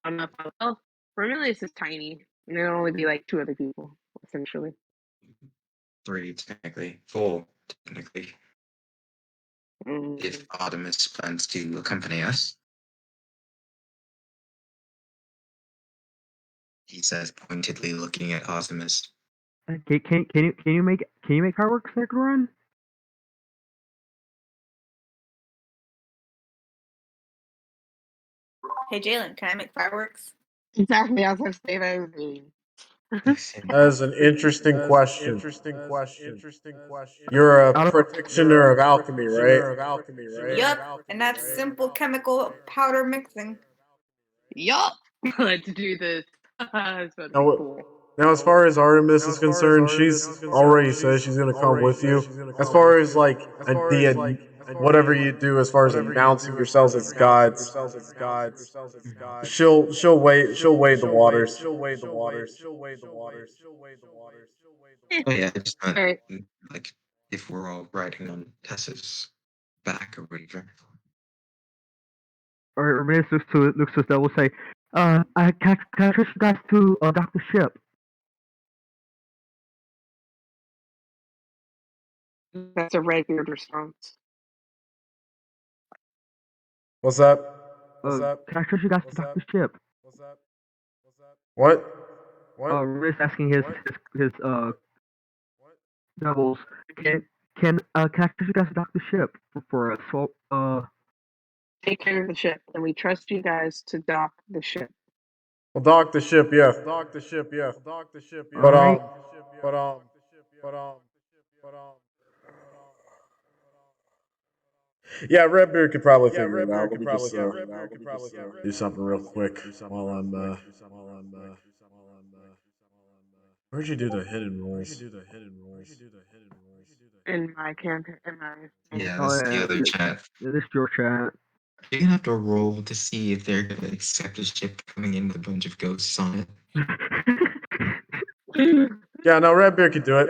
I'm not. Well, Romulus is tiny, and there'll only be like two other people, essentially. 3, technically. 4, technically. Mm. If Artemis plans to accompany us, he says, pointedly looking at Artemis. can you make fireworks that could run? Hey Jalen, can I make fireworks? Exactly. I was gonna say that. Listen, That is an interesting question. You're a I don't. practitioner of alchemy, right? Yup, and that's simple chemical powder mixing. Yup. Let's do this. It's gonna be Now, cool. now, as far as Artemis is concerned, she's already said she's going to come with you. As far as like whatever you do, as far as announcing yourselves as gods, she'll wade the waters. oh yeah, I just meant, All right. like, if we're all riding on Tessa's back or whatever. Or Ramirez looks to us that will say, can I trust you guys to dock the ship? That's a Redbeard response. What's that? Cactus, you guys to dock the ship. What? Riz asking his doubles. Can Cactus, you guys dock the ship for a swap? Take care of the ship, and we trust you guys to dock the ship. Well, dock the ship, yeah. All right. But yeah, Redbeard could probably figure it out. Let me just do something real quick while I'm. Where'd you do the hidden rolls? In my campaign, in my Yeah, Oh that's the yeah, other chat. this is your chat. You're gonna have to roll to see if they're gonna accept a ship coming in with a bunch of ghosts on it. Yeah, no, Redbeard could do it.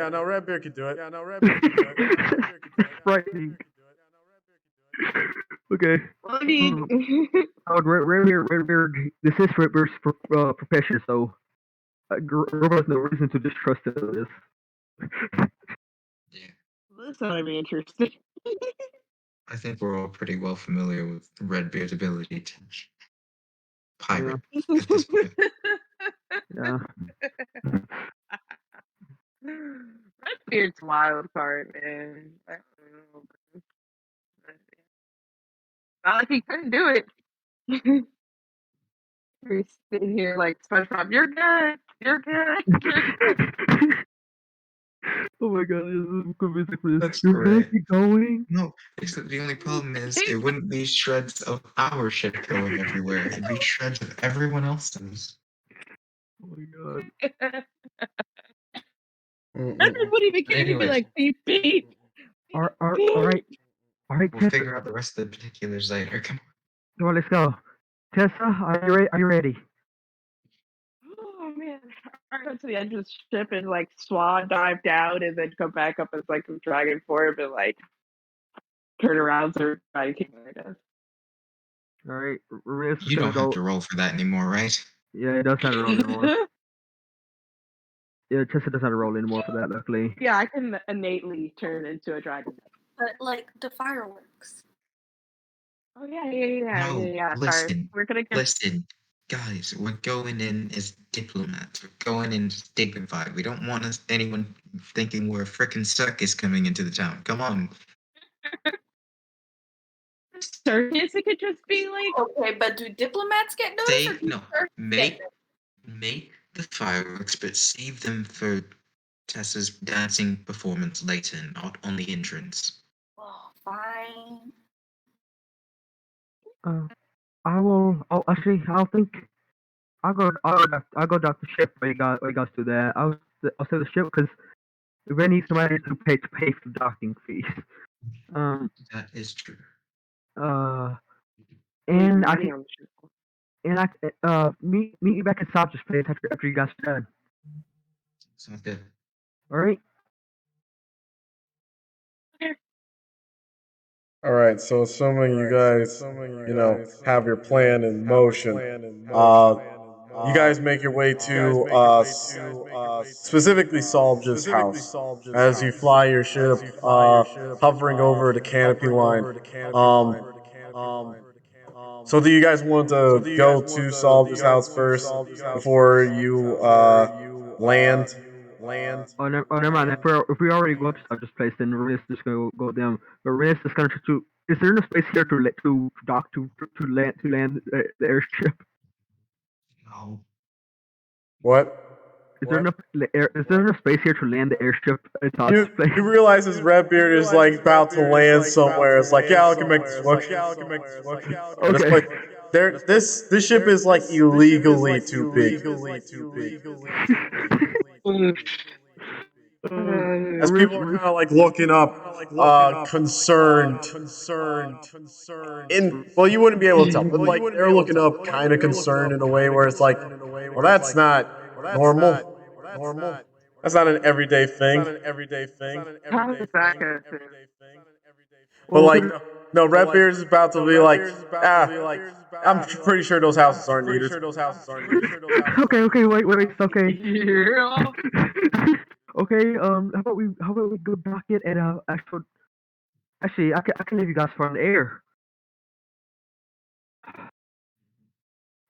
Frightening. Okay. Well, I mean, This is Redbeard's profession, so Robo's no reason to distrust this. Yeah, this might be interesting. I think we're all pretty well familiar with Redbeard's ability to pirate at this point. Yeah. Redbeard's wild card, man. I don't know. Not like he couldn't do it. He's sitting here like SpongeBob. You're good. You're good. You're good. Oh my god, this is convincing for this. That's You're great. really going? No, except the only problem is it wouldn't be shreds of our ship going everywhere. It'd be shreds of everyone else's. Oh my god. Redbeard wouldn't even But care. He'd be anyway, like, beep, beep. Alright, we'll Tessa. figure out the rest of the particulars later. Come on. Come on, let's go. Tessa, are you ready? Oh man, I go to the edge of the ship and like swan dive down and then come back up as like a dragon form and like turn around so everybody can hear us. Alright, Riz is You gonna don't have go. to roll for that anymore, right? Yeah, it does not roll anymore. Yeah, Tessa doesn't roll anymore for that, luckily. Yeah, I can innately turn into a dragon. But like the fireworks. Oh yeah. Sorry, Listen, we're gonna get. guys, we're going in as diplomats. We're going in as dignified. We don't want anyone thinking we're a frickin' circus coming into the town. Come on. Circus, it could just be like. Okay, but do diplomats get noticed? Or do Make the fireworks, but save them for Tessa's dancing performance later, not on the entrance. Oh, fine. I will. Oh, actually, I'll go down the ship when you guys do that. I'll say the ship because we need somebody to pay for docking fees. That is true. And I can meet you back at Sabja's place after you guys are done. Sounds good. All right. All right, so assuming you guys, have your plan in motion, you guys make your way to specifically Solbja's house. As you fly your ship, hovering over the canopy line. So do you guys want to go to Solbja's house first before you land? Never mind. If we already go to Sabja's place, then Riz just gonna go down. But Riz is gonna try to. Is there enough space here to dock to land the airship? No. What? Is there enough space here to land the airship at Sabja's place? You realize his Redbeard is like about to land somewhere. It's like, yeah, I can make this work. Okay. This ship is like illegally too big. As people are kind of like looking up, concerned. Well, you wouldn't be able to tell, but like they're looking up, kind of concerned in a way where it's like, well, that's not normal. That's not an everyday thing. How is that gonna fit? But like, no, Redbeard is about to be like, I'm pretty sure those houses aren't needed. Okay, wait, it's okay. Yeah. Okay, how about we go dock it at actually I can leave you guys for on the air.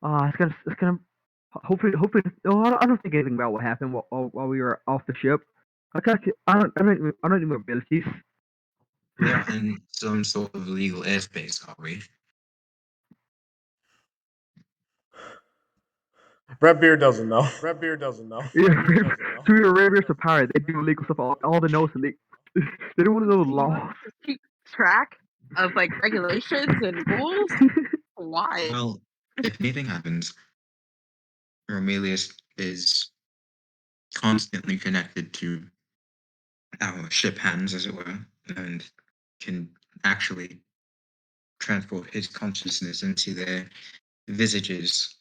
It's gonna hopefully oh I don't think anything about what happened while we were off the ship. I don't need my abilities. We're not in some sort of legal airspace, are we? Redbeard doesn't know. Yeah, to be a rare pirate, they do illegal stuff all the notes and they don't want to know the You want law. to keep track of like regulations and rules? Why? Well, if anything happens, Romelius is constantly connected to our ship hands, as it were, and can actually transport his consciousness into their visages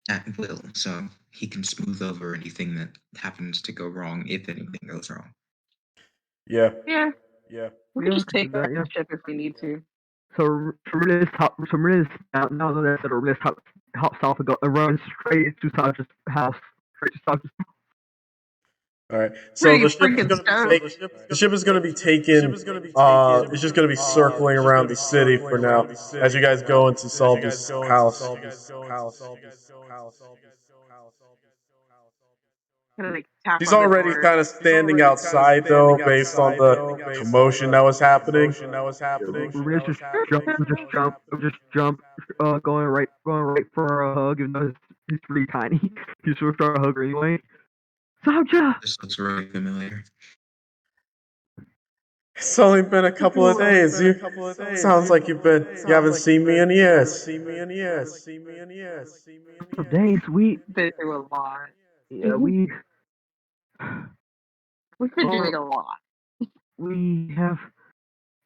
at will. So he can smooth over anything that happens to go wrong, if anything goes wrong. Yeah. Yeah, we can Yeah, I just could do take that. back Yeah. the ship if we need to. So Maria's now that said Maria's hops off and runs straight into Saja's house. Straight to Saja's. All right. So Pretty the ship is freaking going to be stoked. the ship is going to be taken. It's just going to be circling around the city for now as you guys go into Salby's house. Kind of like tap She's on the already door. kind of standing outside though, based on the commotion that was happening. Maria's just jump, going right for a hug, even though he's pretty tiny. He's sort of trying to hug her anyway. Saja! This looks really familiar. It's only been a couple of days. You sounds like you haven't seen me in years. Days, Been through a lot. yeah, we, We've been well, doing a lot. we have,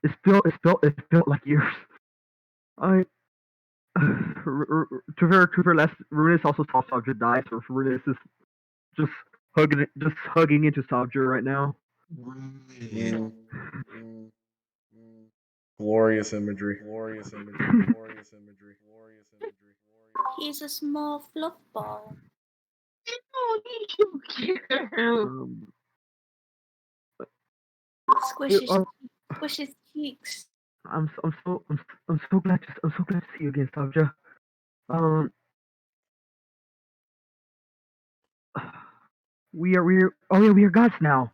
it's felt like years. I, to her last, Ruinus also saw Saja die, so Ruinus is just hugging into Saja right now. Right. Glorious imagery. He's a small fluff ball. Oh, you cute. Um, Squish his, uh, squish his cheeks. I'm so glad to see you again, Saja. Um, we are gods now.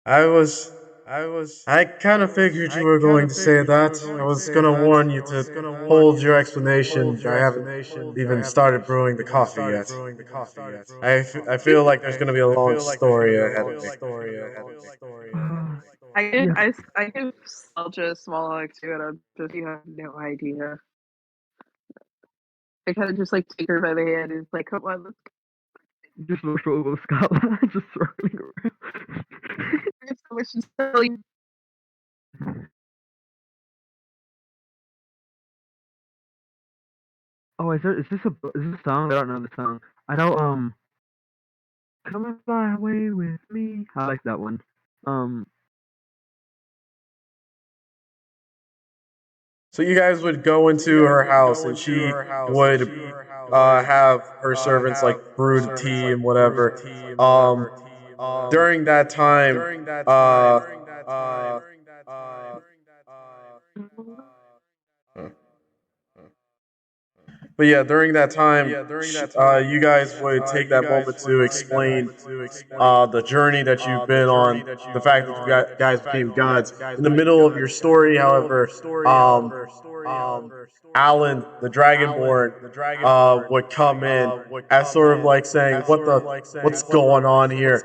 I kind of figured you were going to say that. I was going to warn you to hold your explanation. I haven't even started brewing the coffee yet. I feel like there's going to be a long story ahead of me. Uh, I give yeah, I give Selja a small hug too, and I'm just you have no idea. I kind of just like take her by the hand and it's like, come on, let's just looks over Scotland, just circling around. go. So much to tell you. Oh, is this a song? I don't know the song. I don't come and fly away with me. I like that one. Um, So you guys would go into her house, and she would have her servants like brew the tea and whatever. During that time, uh, but yeah, during that time, you guys would take that moment to explain the journey that you've been on, the fact that guys became gods. In the middle of your story, however, um, Alan, the Dragonborn, would come in as sort of like saying, what's going on here?"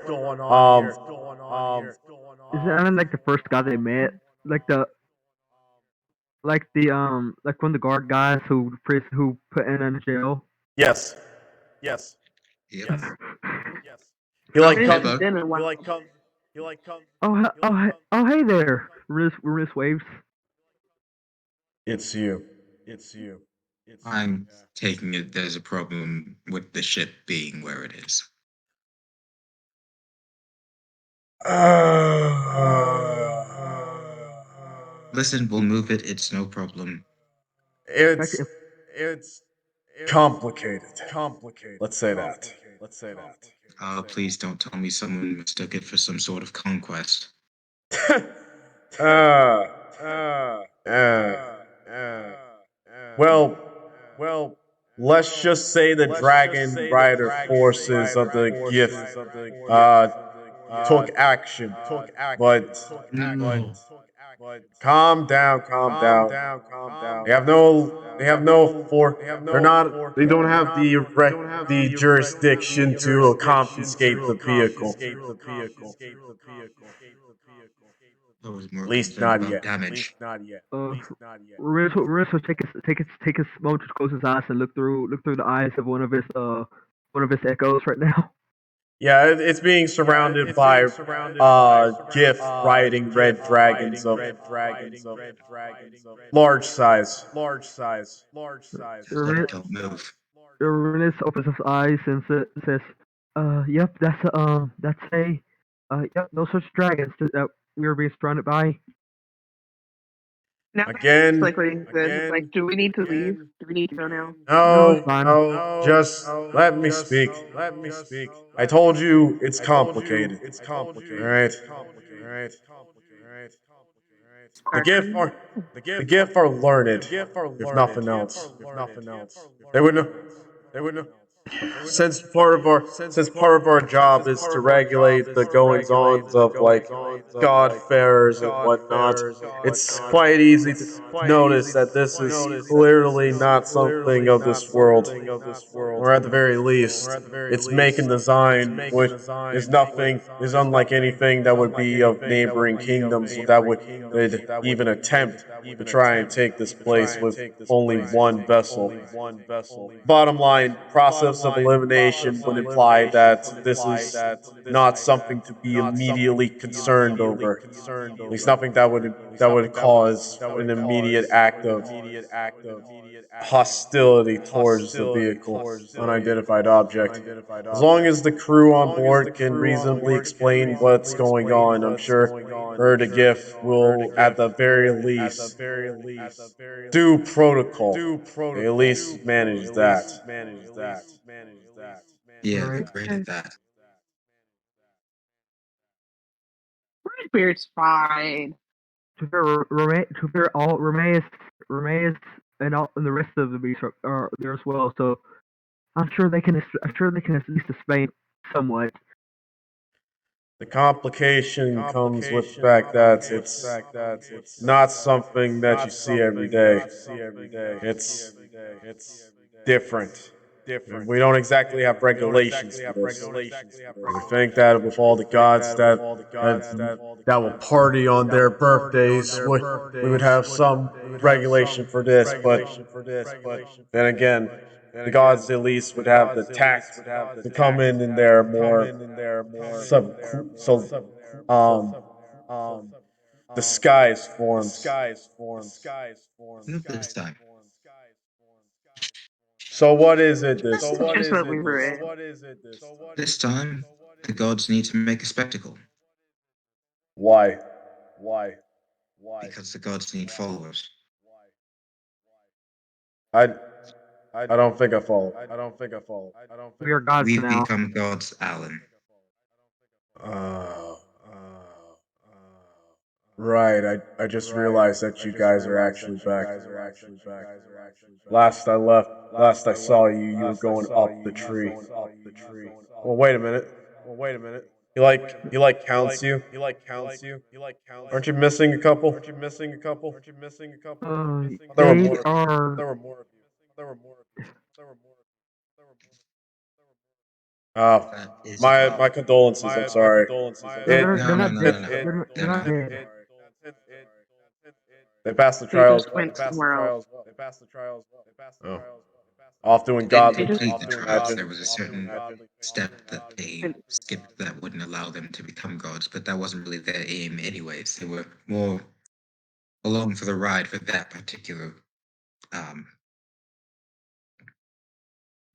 is it Alan like the first guy they met? Like like one of the guard guys who put in jail. Yes, Yep. he Oh, like It's hey, comes. bud. been a while. Hey there, Riz waves. It's you. I'm taking it there's a problem with the ship being where it is. Listen, we'll move it. It's no problem. It's complicated. Let's say that. Please don't tell me someone mistook it for some sort of conquest. uh, uh, well, let's just say the Dragon Rider forces of the Gift took action, but No. calm down, calm down. They have no for. They're not. They don't have the jurisdiction to confiscate the vehicle. I was more At least concerned not about yet. damage. Ramirez will take his moment to close his eyes and look through the eyes of one of his echoes right now. Yeah, it's being surrounded by GIF riding red dragons of large size. Look, Ramirez, don't move. Ramirez opens his eyes and says, yep, yep, those such dragons that we were being surrounded by." Now it's Again, like what he said. Like, do we need to leave? Do we need to go now? No, it's no, fine. no, just let me speak. I told you it's complicated. All right. The GIF Pardon? are the GIF are learned, if nothing else. They would know. Since part of our job is to regulate the goings ons of like god fairs and whatnot, it's quite easy to notice that this is clearly not something of this world, or at the very least, its make and design which is unlike anything that would be of neighboring kingdoms that would even attempt to try and take this place with only one vessel. Bottom line, process of elimination would imply that this is not something to be immediately concerned over. At least nothing that would cause an immediate act of hostility towards the vehicle, unidentified object. As long as the crew on board can reasonably explain what's going on, I'm sure Erda Giff will, at the very least, do protocol. They at least manage that. Yeah, All they're right. great at that. Beard's fine. To be fair, all Ramirez and the rest of the beast are there as well. So I'm sure they can at least explain somewhat. The complication comes with the fact that it's not something that you see every day. It's different. We don't exactly have regulations for this. You would think that with all the gods that will party on their birthdays, we would have some regulation for this. But then again, the gods at least would have the tact to come in their more sub so disguised forms. Not this time. So what is it That's this time? just what we were in. This time, the gods need to make a spectacle Why? because the gods need followers. I I don't think I follow. We are gods We've now. become gods, Alan. Uh, right. I just realized that you guys are actually back. Last I saw you, you were going up the tree. Well, wait a minute. He like counts you. Aren't you missing a couple? There were They more. are. Oh, That is my condolences. I'm sorry. It They're no, no, not no, dead. no, no. They're They're not not. dead. they passed the They trial as just well. went somewhere else. Oh. Off doing They didn't They godly just things, complete the I trials. imagine. There was a certain step that they and skipped that wouldn't allow them to become gods, but that wasn't really their aim, anyways. They were more along for the ride for that particular um,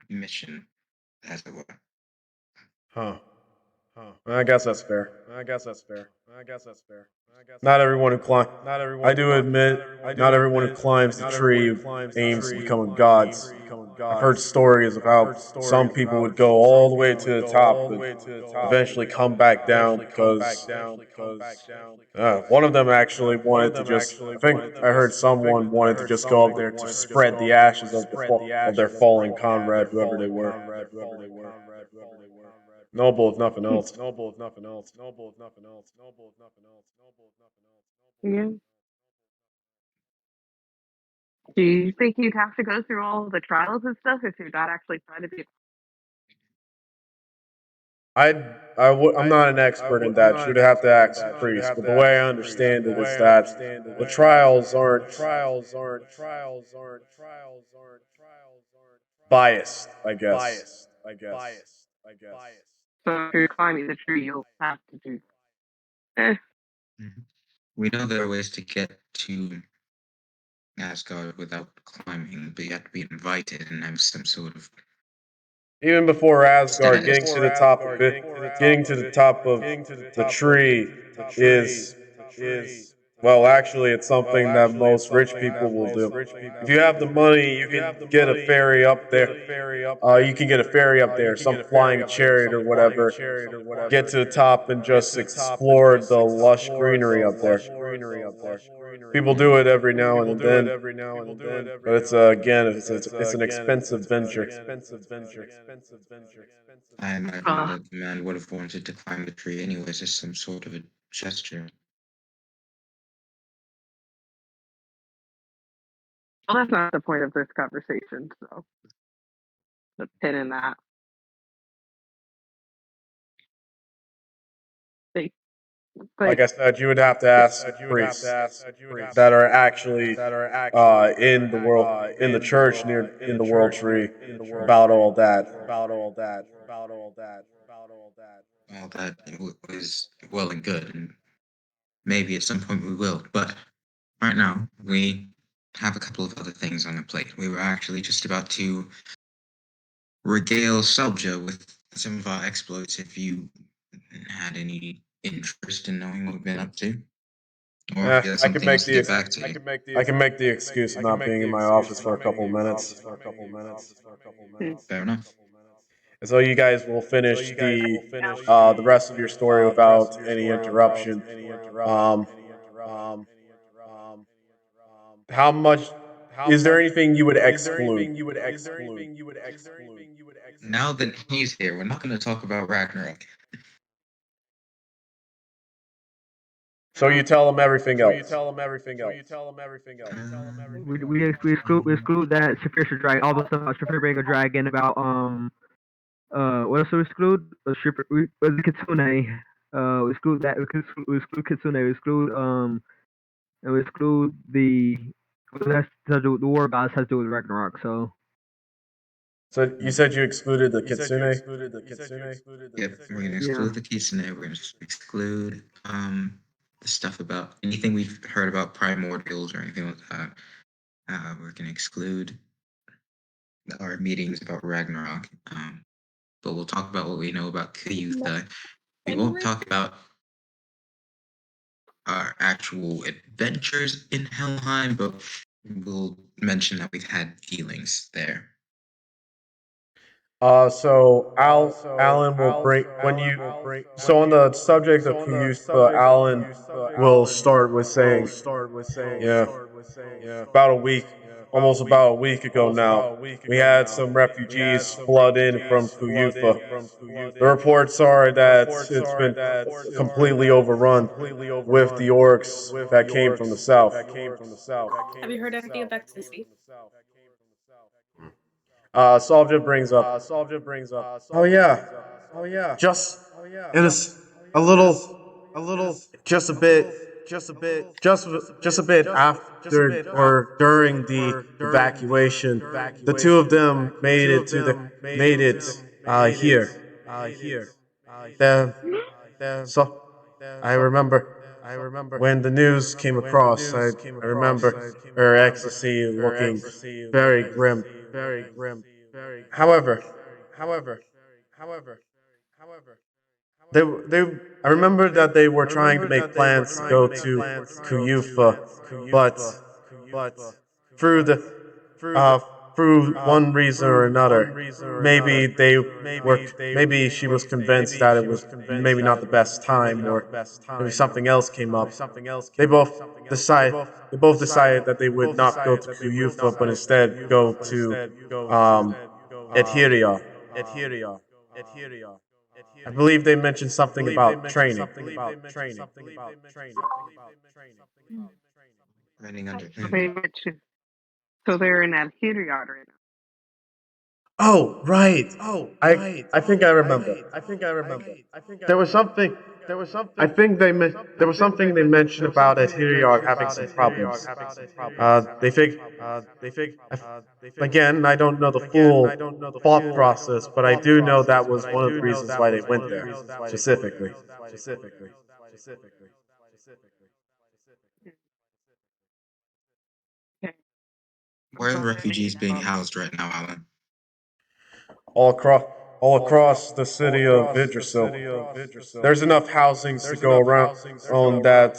mission, as it were. Huh. I guess that's fair. Not everyone who climb. I do admit, not everyone who climbs the tree aims to become a god. I've heard stories of how some people would go all the way to the top, but eventually come back down because one of them actually wanted to just. I think I heard someone wanted to just go up there to spread the ashes of of their fallen comrade, whoever they were. Noble if nothing else. Yeah. Do you think you'd have to go through all of the trials and stuff if you're not actually trying to be? I'm not an expert in that. You'd have to ask the priest. But the way I understand it is that the trials aren't biased, I guess. So if you're climbing the tree, you'll have to do. Eh, Mhm. We know there are ways to get to Asgard without climbing, but you have to be invited and have some sort of Even before Asgard, status. getting to the top of the tree is well, actually, it's something that most rich people will do. If you have the money, you can get a ferry up there. You can get a ferry up there, some flying chariot or whatever. Get to the top and just explore the lush greenery up there. People do it every now and then, but it's again, it's an expensive venture. I imagine uh, that the man would have wanted to climb the tree anyways as some sort of a gesture. well, that's not the point of this conversation. So the pin in that. They, Like like, I said, you would have to ask priests that are actually in the world, in the church near in the world tree about all that. All that is well and good, and maybe at some point we will. But right now, we have a couple of other things on the plate. We were actually just about to regale Subja with some of our exploits if you had any interest in knowing what we've been up to. Or if you had I can something make else to get back to you. I can make the excuse of not being in my office for a couple of minutes. hmm. Fair enough. And so you guys will finish the rest of your story without any interruption. Um, how much is there anything you would exclude? Now that he's here, we're not going to talk about Ragnarok. So you tell them everything else. We exclude that Saphir Dragon, all the stuff about Saphir being a dragon, about what else do we exclude? The Kitsune. We exclude that. We exclude Kitsune. And we exclude the what has to do the war gods has to do with Ragnarok. So So you said you excluded the kitsune. Yep, we're going to yeah, exclude the Kisune. We're going to exclude the stuff about anything we've heard about primordials or anything like that. We're going to exclude our meetings about Ragnarok. But we'll talk about what we know about Kayutha. We won't talk about our actual adventures in Helheim, but we'll mention that we've had dealings there. So Alan will bring when you. So on the subject of Kuyushpa, Alan will start with saying, "Yeah, about a week, almost about a week ago now, we had some refugees flood in from Kuyufa. The reports are that it's been completely overrun with the orcs that came from the south." Have you heard anything about Sissy? Solvja brings up, "Oh yeah, just it is a just a bit, just a bit after or during the evacuation. The two of them made it here. The, so I remember when the news came across. I remember her ecstasy looking very grim. However, they I remember that they were trying to make plans to go to Kuyufa, but through the uh through one reason or another. Maybe they maybe she was convinced that it was maybe not the best time, or maybe something else came up. They both decide they both decided that they would not go to Kuyufa, but instead go to Etheria. I believe they mentioned something about training. Mm. Running under So him. they mentioned, so they're in Alhiriad right now. Oh, right. I think I remember. There was something. I think there was something they mentioned about at Hiriard having some problems. They fig. I f- Again, I don't know the full thought process, but I do know that was one of the reasons why they went there specifically. Okay. Where are the So refugees being housed right now, Alan? all across all across the city of Idrisil. There's enough housings to go around on that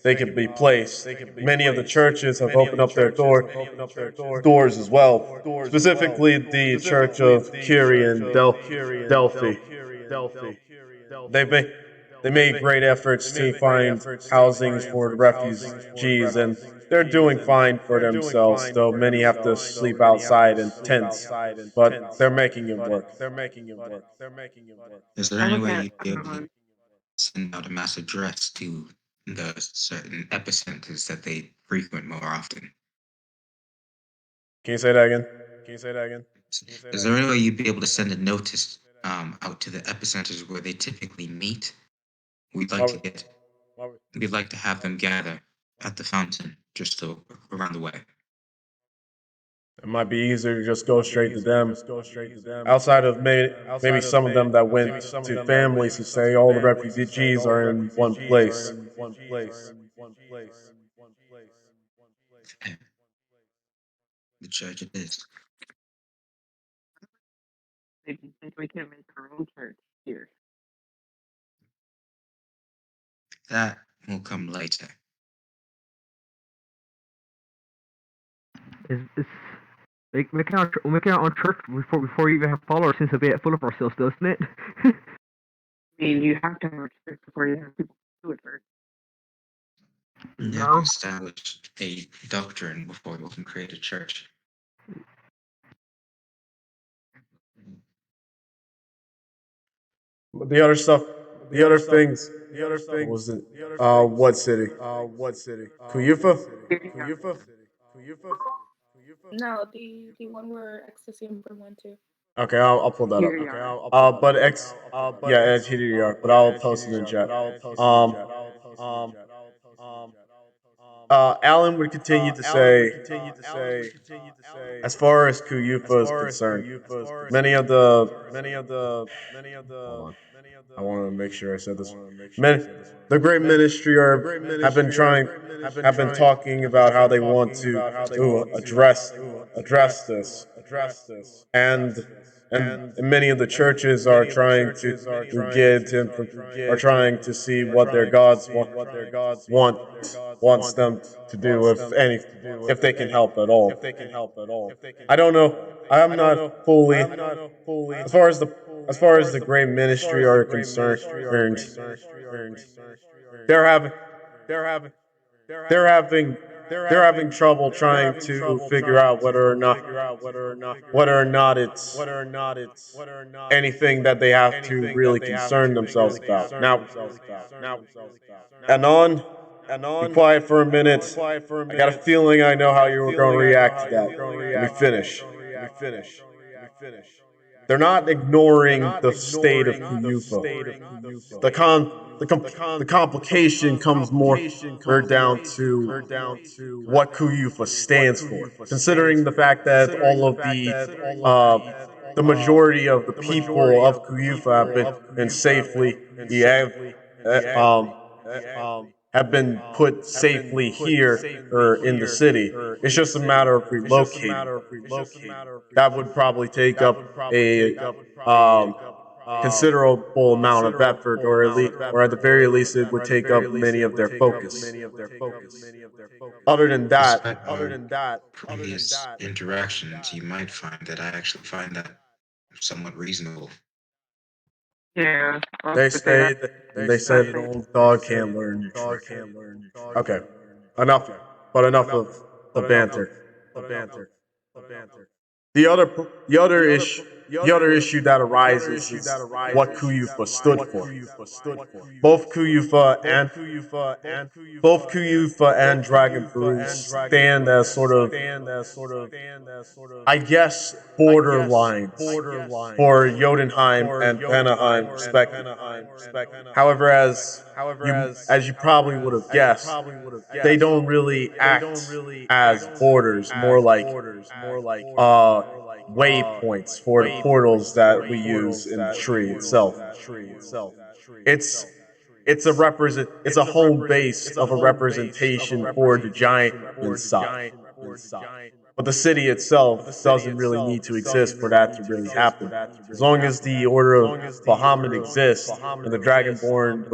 they can be placed. Many of the churches have opened up their doors as well. Specifically, the Church of Kyrie in Delphi. They've made they made great efforts to find housings for the refugees, and they're doing fine for themselves. Though many have to sleep outside in tents, but they're making it work. Is there I any look way at you'd be able to send out a mass address to the certain epicenters that they frequent more often? Can you say that again? Is there any way you'd be able to send a notice out to the epicenters where they typically meet? We'd like Why to would- get we'd like to have them gather at the fountain just around the way. It might be easier to just go straight to them. Outside of maybe some of them that went to families who say all the refugees are in one place. The church it is. maybe think we can make our own church here. That will come later. It's making our own church before we even have followers seems a bit full of ourselves, doesn't it? I mean, you have to have a church before you have people do it first. You have to No. establish a doctrine before you can create a church. But the other stuff, the other things, what was it? What city? Kuyufa? No, the one where ecstasy and burn went to. Okay, I'll pull that up. Alhiriad. But yeah, Edge HDR, but I'll post it in chat. Um, Alan would continue to say, as far as Kuyufa is concerned, many of the, hold on, I want to make sure I said this. Many, the great ministry have been have been talking about how they want to address this, and many of the churches are trying to get are trying to see what their gods want wants them to do, if they can help at all. I don't know. I'm not fully as far as the gray ministry are concerned. They're having they're having they're having trouble trying to figure out whether or not it's anything that they have to really concern themselves about. Now, Anon, be quiet for a minute. I got a feeling I know how you were going to react to that. Let me finish. They're not ignoring the state of Kuyufa. The complication comes more down to what Kuyufa stands for. Considering the fact that all of the majority of the people of Kuyufa been safely have been put safely here or in the city. It's just a matter of relocating. That would probably take up a considerable amount of effort, or at the very least, it would take up many of their focus. Other than that, Despite our previous interactions, you might find that I actually find that somewhat reasonable. Yeah, I they would say say that. that they say an old dog can't learn new tricks. Okay, enough, but enough of the banter. The other issue that arises is what Kuyufa stood for. Both Kuyufa and both Kuyufa and Dragon Brew stand as sort of, I guess, borderlines for Jotunheim and Panaheim, respectively. However, as you probably would have guessed, they don't really act as borders, more like waypoints for the portals that we use in the tree itself. It's it's a home base of a representation for the giant inside. But the city itself doesn't really need to exist for that to really happen. As long as the Order of Bahamut exists and the Dragonborn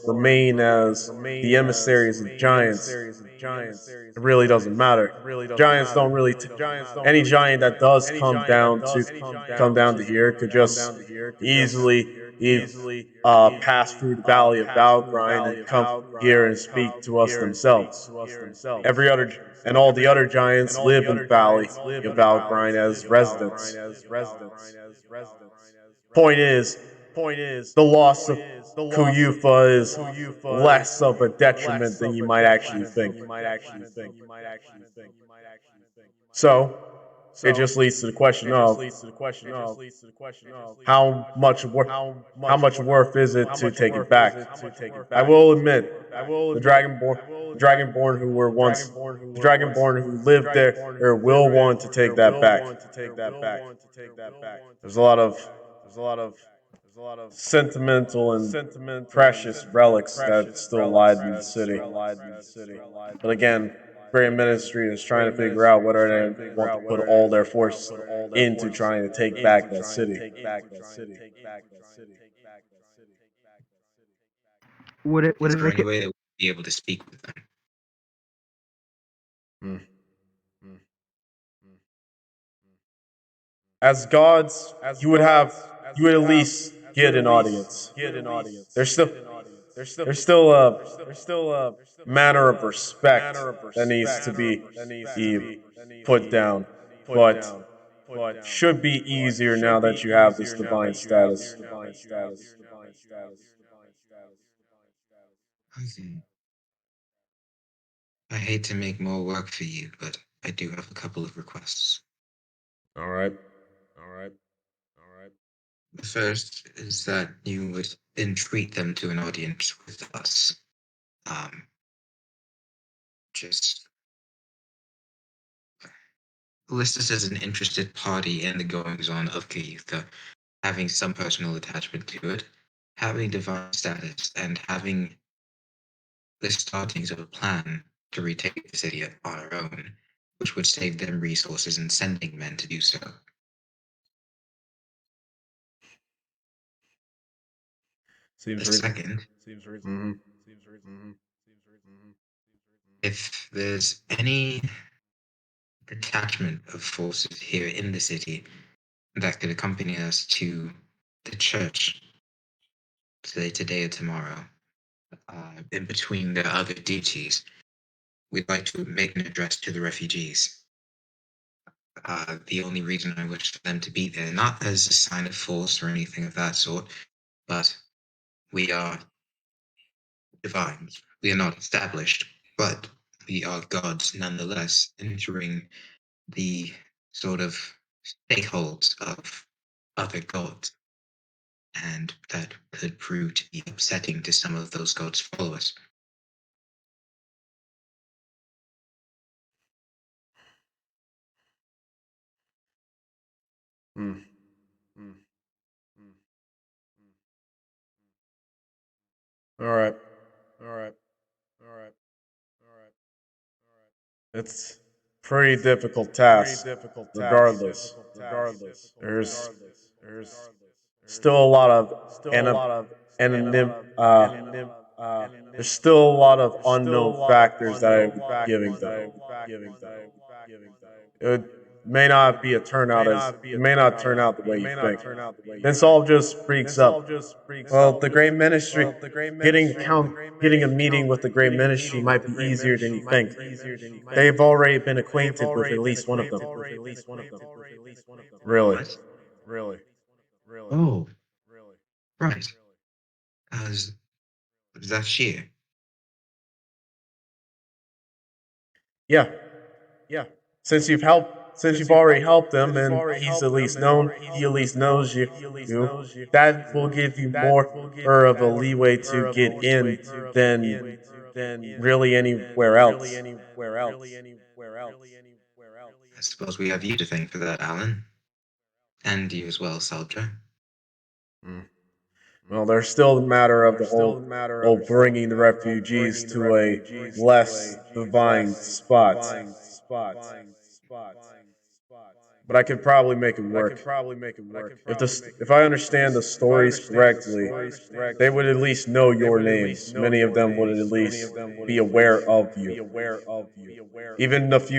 remain as the emissaries of giants, it really doesn't matter. Giants don't really. Any giant that does come down to here could just easily pass through the Valley of Valgrind and come here and speak to us themselves. Every other and all the other giants live in the Valley of Valgrind as residents. Point is, the loss of Kuyufa is less of a detriment than you might actually think. So, it just leads to the question of how much how much worth is it to take it back? I will admit, the Dragonborn who were once the Dragonborn who lived there will want to take that back. There's a lot of sentimental and precious relics that still lie in the city. But again, Grand Ministry is trying to figure out whether they want to put all their force into trying to take back that city. Would Is it there make any it? way that we'd be able to speak with them? Hmm. As gods, you would at least get an audience. There's still a manner of respect that needs to be put down, but should be easier now that you have this divine status. Okay. I hate to make more work for you, but I do have a couple of requests. All right. The first is that you would entreat them to an audience with us. Just list us as an interested party in the goings on of Kayutha, having some personal attachment to it, having divine status, and having the startings of a plan to retake the city on our own, which would save them resources in sending men to do so. Seems The reasonable. second, Mm-hmm. if there's any detachment of forces here in the city that could accompany us to the church, say today or tomorrow, in between their other duties, we'd like to make an address to the refugees. The only reason I wish for them to be there, not as a sign of force or anything of that sort, but we are divines. We are not established, but we are gods nonetheless, entering the sort of stakeholds of other gods. And that could prove to be upsetting to some of those gods' followers. Mm. All right. It's pretty difficult task, regardless. There's still a lot of anonym. There's still a lot of unknown factors that I would be giving them. It may not be a turnout as it may not turn out the way you think. Then Saul just freaks up. Well, the Great Ministry, getting a meeting with the Great Ministry might be easier than you think. They've already been acquainted with at least one of them. Really, What? Oh, right. As that's sheer. yeah. Since you've already helped him, and he at least knows that will give you more of a leeway to get in than really anywhere else. I suppose we have you to thank for that, Alan. And you as well, Salja. Mm. Well, there's still the matter of the whole bringing the refugees to a less divine spot. But I could probably make it work. If I understand the stories correctly, they would at least know your names. Many of them would at least be aware of you. Even if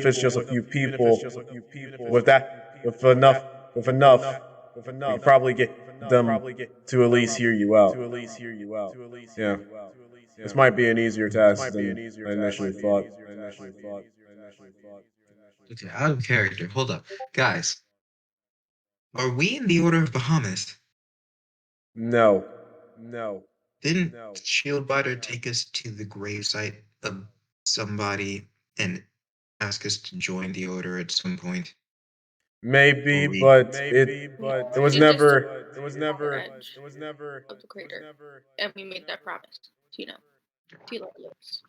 it's just a few people, with enough, we could probably get them to at least hear you out. Yeah, this might be an easier task than I initially thought. Okay, out of character. Hold up. Guys, are we in the Order of Bahamas? No. Didn't Shieldbiter take us to the gravesite of somebody and ask us to join the Order at some point? Maybe, Or we but it was We just took never. the edge of the crater, and we made that promise. To Lilios,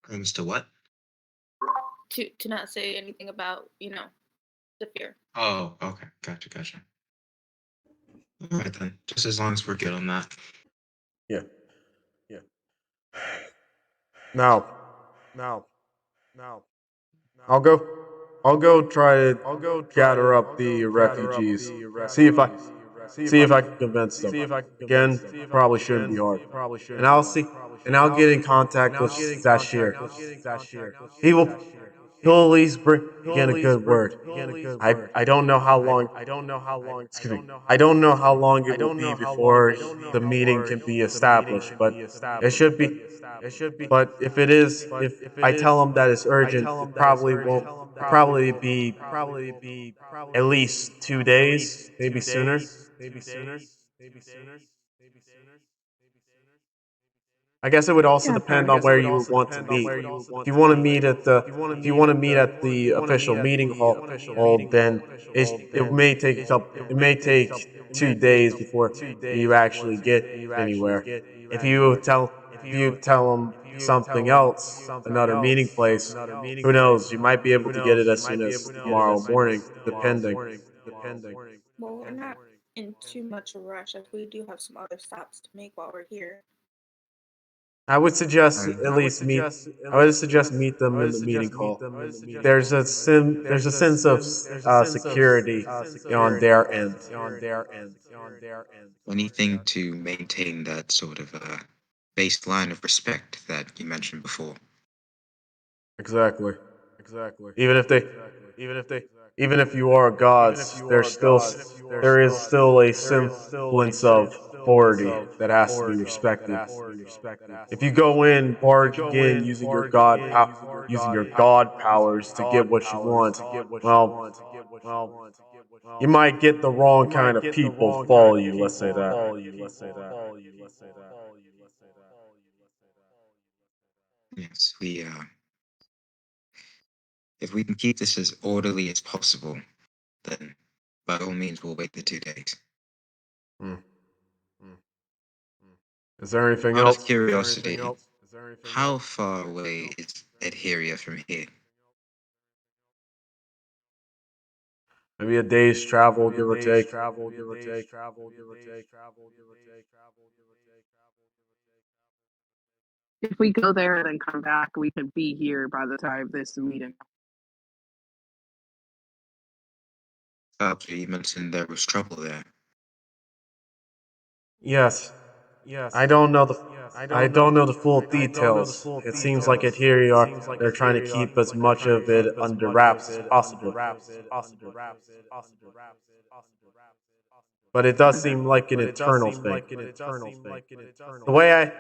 promise to what? to not say anything about the fear. Oh, okay. Gotcha. All right then. Just as long as we're good on that. Yeah. Now, I'll go. I'll go try to gather up the refugees. See if I can convince them. Again, probably shouldn't be hard. And I'll get in contact with Zashir. He will he'll at least bring again a good word. I don't know how long excuse me. I don't know how long it will be before the meeting can be established, but it should be but if I tell him that it's urgent, it probably be at least 2 days, maybe sooner. I guess it would also Yeah, depend sure. on where you would want to meet. If you want to meet at the official meeting hall, then it may take 2 days before you actually get anywhere. If you tell them something else, another meeting place, who knows? You might be able to get it as soon as tomorrow morning, depending. Well, we're not in too much a rush, as we do have some other stops to make while we're here. I would suggest Um, at least meet. I would suggest meet them in the meeting hall. There's a sense of security on their end. anything to maintain that sort of baseline of respect that you mentioned before. Exactly. Even if they, even if you are gods, there is still a semblance of authority that has to be respected. If you go in barging in using your god powers to get what you want, well, you might get the wrong kind of people follow you. Let's say that. Yes, we if we can keep this as orderly as possible, then by all means we'll wait the 2 days. Hmm. Is there anything Out of else? curiosity, how far away is Adheria from here? Maybe a day's travel, give or take. If we go there and then come back, we could be here by the time this meeting. You mentioned there was trouble there. Yes. I don't know the full details. It seems like at here they're trying to keep as much of it under wraps as possible. But it does seem like an internal thing. The way I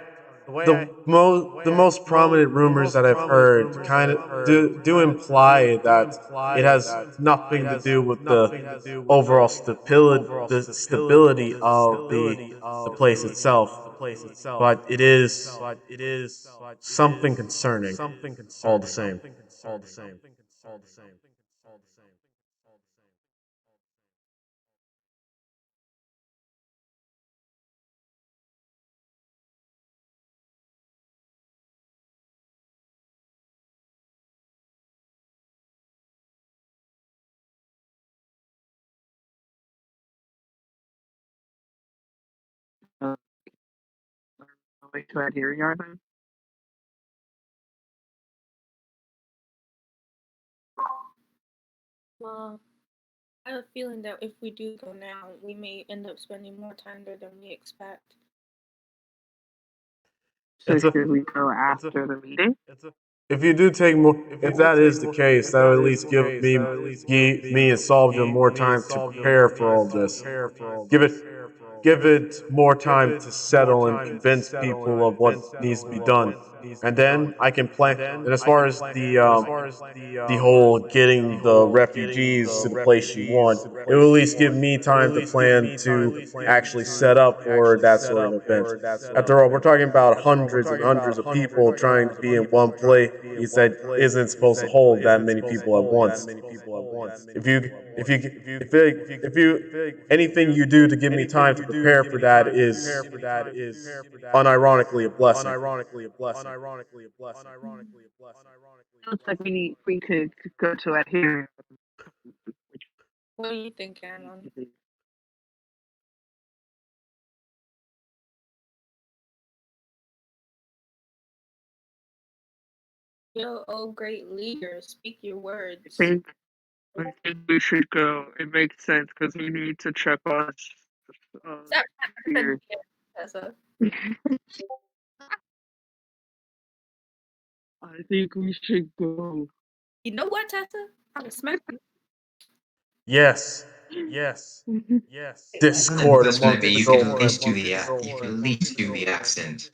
the most prominent rumors that I've heard kind of do imply that it has nothing to do with the overall stability of the place itself, but it is something concerning all the same. Wait to add here, Yarden. Well, I have a feeling that if we do go now, we may end up spending more time there than we expect. So It's a should we go after the meeting? If you do take more, if that is the case, that would at least give me and Soldier more time to prepare for all this. Give it give it more time to settle and convince people of what needs to be done, and then I can plan. And as far as the whole getting the refugees to the place you want, it will at least give me time to plan to actually set up for that sort of event. After all, we're talking about hundreds and hundreds of people trying to be in one place that isn't supposed to hold that many people at once. Anything you do to give me time to prepare for that is unironically a blessing. Looks like we could go to that here. What do you think, Anon? Yo, oh great leader, speak your words. I think we should go. It makes sense because we need to check on Stop here. Tessa. I think we should go. You know what, Tessa? I will smack you. Yes, discord That's gonna be amongst the you could gold. at least do the you could at least do the accent.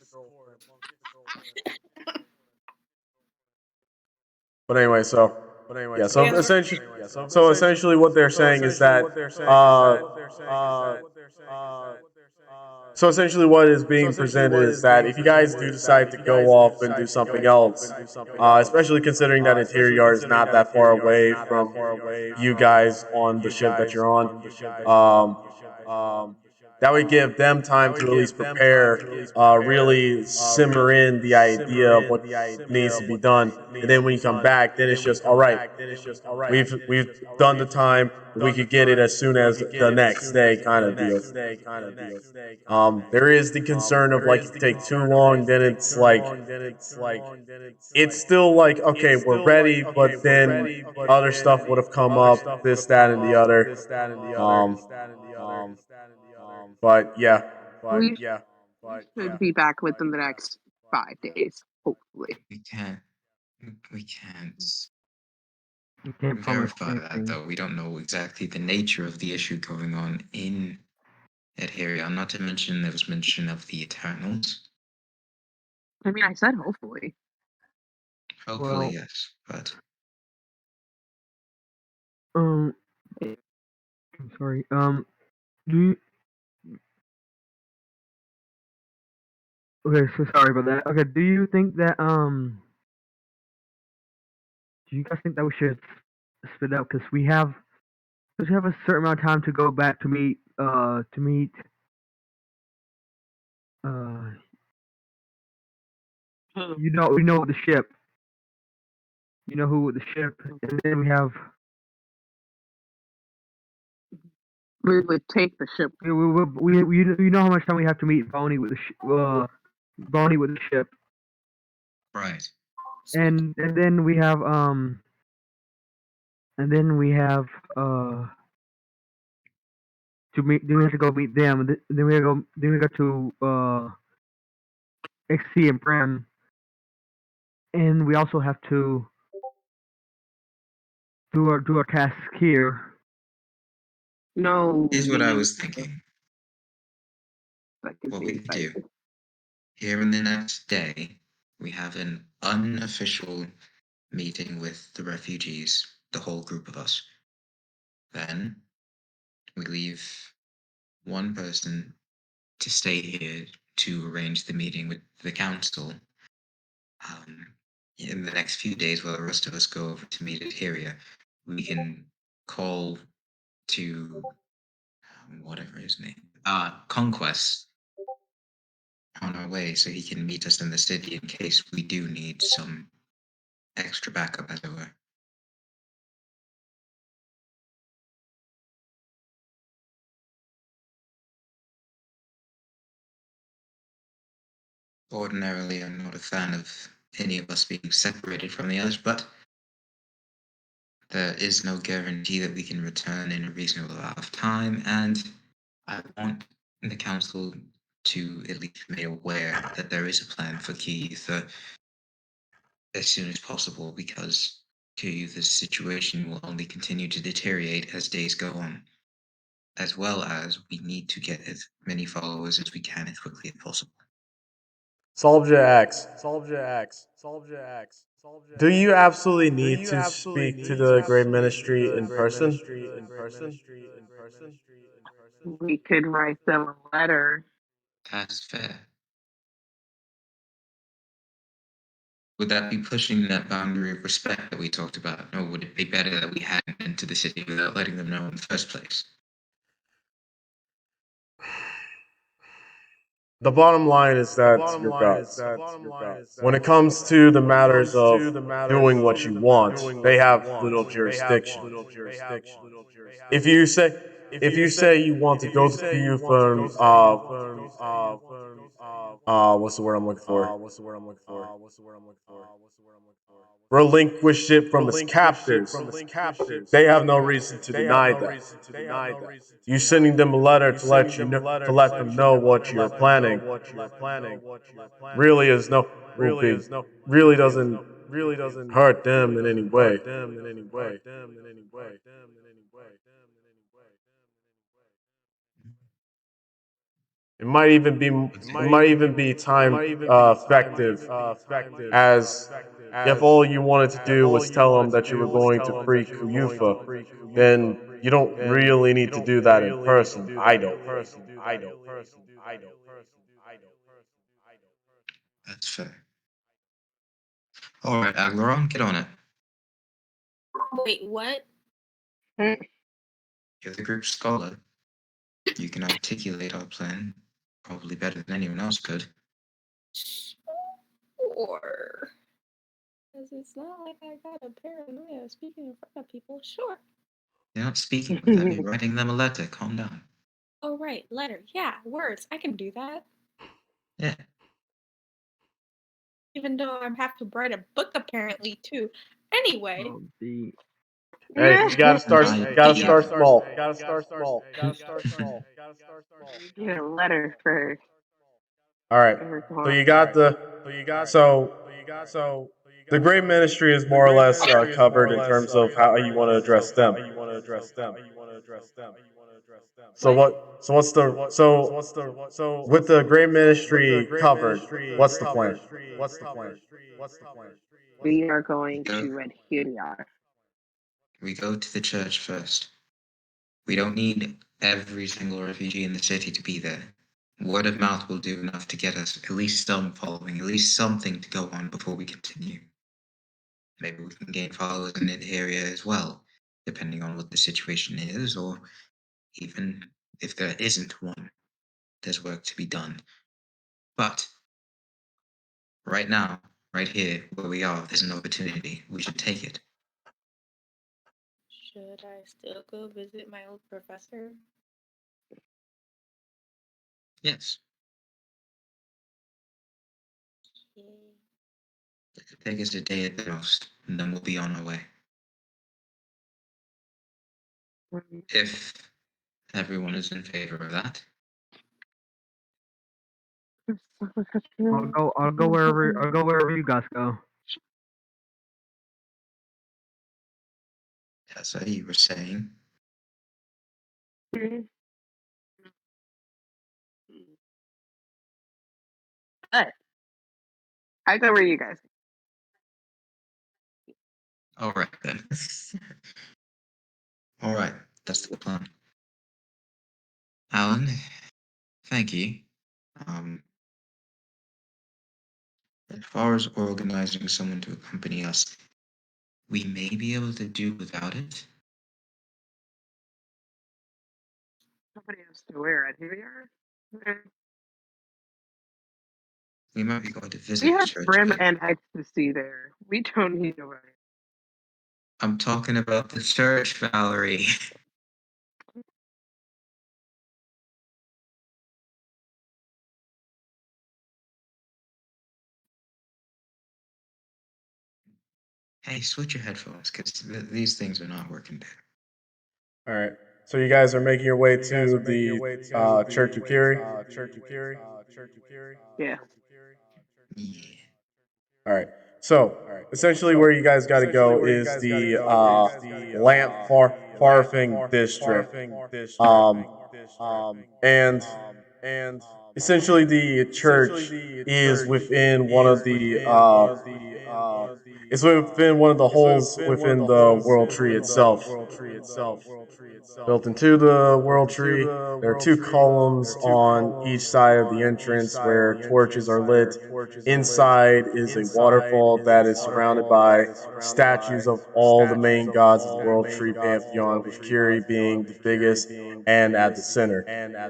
But anyway, so yeah, Yes. so essentially, what they're saying is that uh, so essentially, what is being presented is that if you guys do decide to go off and do something else, especially considering that Interior is not that far away from you guys on the ship that you're on, that would give them time to at least prepare, really simmer in the idea of what needs to be done, and then when you come back, then it's just all right. We've done the time. We could get it as soon as the next day, kind of deal. There is the concern of like if you take too long, then it's still like okay, we're ready, but then other stuff would have come up, this, that, and the other. But yeah, We should be back within the next 5 days, hopefully. We can't we can't You can't promise verify that anything. though. We don't know exactly the nature of the issue going on in Adherion. Not to mention there was mention of the Eternals. I mean, I said hopefully. Hopefully, Well, yes, but I'm sorry. Do you, okay, so sorry about that. Okay, do you think that do you guys think that we should split up because we have a certain amount of time to go back to meet uh you know the ship. You know who with the ship, and then We would take the ship. you know how much time we have to meet Bonnie with Bonnie with the ship, right. and then we have and then we have to meet. Then we have to go meet them. Then we go. Then we go to XC and Bram, and we also have to do our task here. No, Here's what I meaning was thinking. that gives What me we could do anxiety. here in the next day, we have an unofficial meeting with the refugees, the whole group of us. Then we leave one person to stay here to arrange the meeting with the council. In the next few days, while the rest of us go over to meet at Hyria, we can call to whatever his name, Conquest, on our way, so he can meet us in the city in case we do need some extra backup, as it were. Ordinarily, I'm not a fan of any of us being separated from the others, but there is no guarantee that we can return in a reasonable amount of time, and I want the council to at least be made aware that there is a plan for Kiyutha as soon as possible, because Kiyutha's situation will only continue to deteriorate as days go on, as well as we need to get as many followers as we can as quickly as possible. Soldier X. Do you absolutely need to speak to the Great Ministry in person? We could write them a letter. That's fair. Would that be pushing that boundary of respect that we talked about, or would it be better that we hadn't been to the city without letting them know in the first place? The bottom line is that your gods. When it comes to the matters of doing what you want, they have little jurisdiction. If you say you want to go to Kyiv and what's the word I'm looking for? Relinquish it from its captors. They have no reason to deny that. You sending them a letter to let them know what you're planning really is no will be really doesn't hurt them in any way. It might even be time effective as if all you wanted to do was tell them that you were going to free Kuyufa, then you don't really need to do that in person. I don't. That's fair. All right, Aglaron, get on it. Wait, what? Hmm. You're the group scholar. You can articulate our plan probably better than anyone else could. Sure. Because it's not like I got a paranoia speaking in front of people. Sure. You're not speaking with them, you're writing them a letter. Calm down. Oh, right. Letter. Yeah, words. I can do that. Yeah. Even though I have to write a book apparently, too. Anyway. Oh, the Hey, you gotta start. My Gotta dear. start small. We get a letter for All right. So everyone. you got the. So the Great Ministry is more or less covered in terms of how you want to address them. So what? So what's the? So with the Great Ministry covered, what's the plan? We are We going go, to adhere. we go to the church first. We don't need every single refugee in the city to be there. Word of mouth will do enough to get us at least some following, at least something to go on before we continue. Maybe we can gain followers in the area as well, depending on what the situation is, or even if there isn't one, there's work to be done. But right now, right here, where we are, there's an opportunity. We should take it. Should I still go visit my old professor? Yes, Yay. it'll take us a day at the most, and then we'll be on our way. If Everyone is in favor of that. I'll go wherever you guys go. That's what you were saying. But I go where you guys. All right then. All right, that's the plan. Alan, thank you. Um, as far as organizing someone to accompany us, we may be able to do without it. Somebody has to wear it. Here we are. We might be going to We visit a have church, Brim but and Ecstasy there. We don't need to worry. I'm talking about the church, Valerie. Hey, switch your headphones, because these things are not working there. All right. So you guys are making your way to the Church of Curie. Yeah. Yeah. All right. So essentially, where you guys got to go is the lamp farfing district. And essentially the church is within one of the it's within one of the holes within the world tree itself. Built into the world tree, there are two columns on each side of the entrance where torches are lit. Inside is a waterfall that is surrounded by statues of all the main gods of the world tree pantheon, with Curie being the biggest and at the center.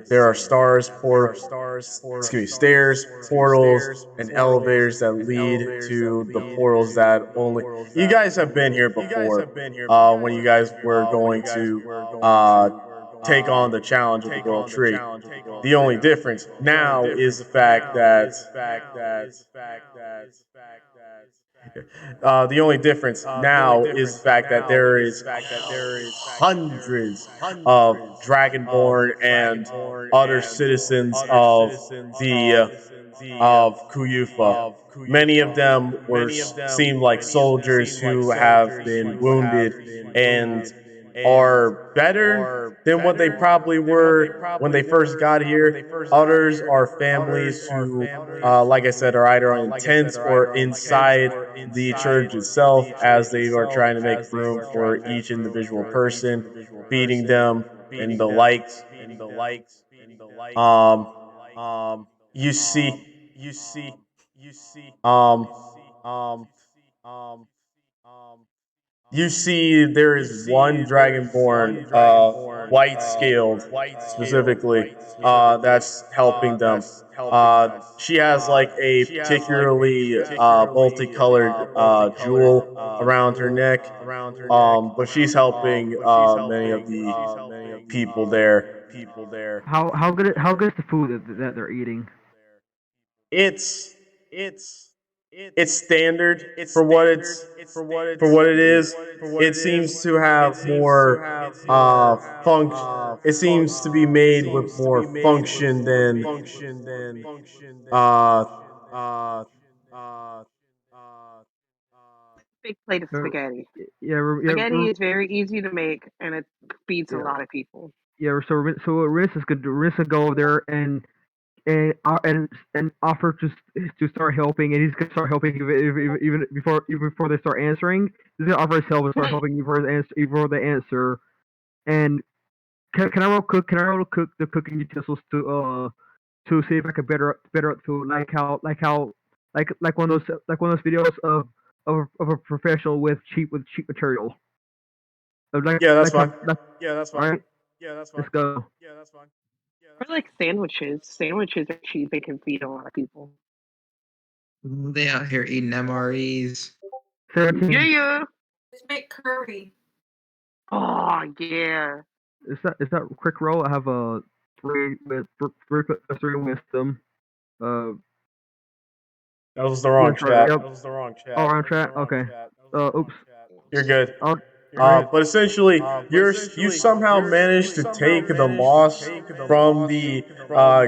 There are stairs, portals, and elevators that lead to the portals that only you guys have been here before. When you guys were going to take on the challenge of the World Tree. The only difference now is the fact that the only difference now is the fact that there is hundreds of Dragonborn and other citizens of the of Kuyufa. Many of them seem like soldiers who have been wounded and are better than what they probably were when they first got here. Others are families who, like I said, are either in tents or inside the church itself as they are trying to make room for each individual person, feeding them and the likes. Um, you see, um, you see there is one dragonborn, white scaled specifically, that's helping them. She has like a particularly multicolored jewel around her neck, but she's helping many of the people there. How good is the food that they're eating? It's it's standard for what it is. It seems to have more function. It seems to be made with more function than uh Big plate of Uh, spaghetti. yeah, Spaghetti is very easy to make and it feeds a yeah, lot of people. yeah. So Riss is good. Riss will go over there and offer to start helping, and he's gonna start helping even before they start answering. He's gonna offer his help and start helping before they answer. And can I roll cook the cooking utensils to see if I can better up food, like one of those videos of a professional with cheap material. yeah, that's fine. All right, let's go. Or like sandwiches. Sandwiches are cheap and can feed a lot of people. They out here eating MREs. 17. Yeah. Just make curry. Oh yeah. Is that quick roll? I have a three wisdom. That was the Yeah, wrong sorry. chat. Yep. All around chat. Okay. Oops. You're good. I'll But essentially, you somehow managed to take the moss from the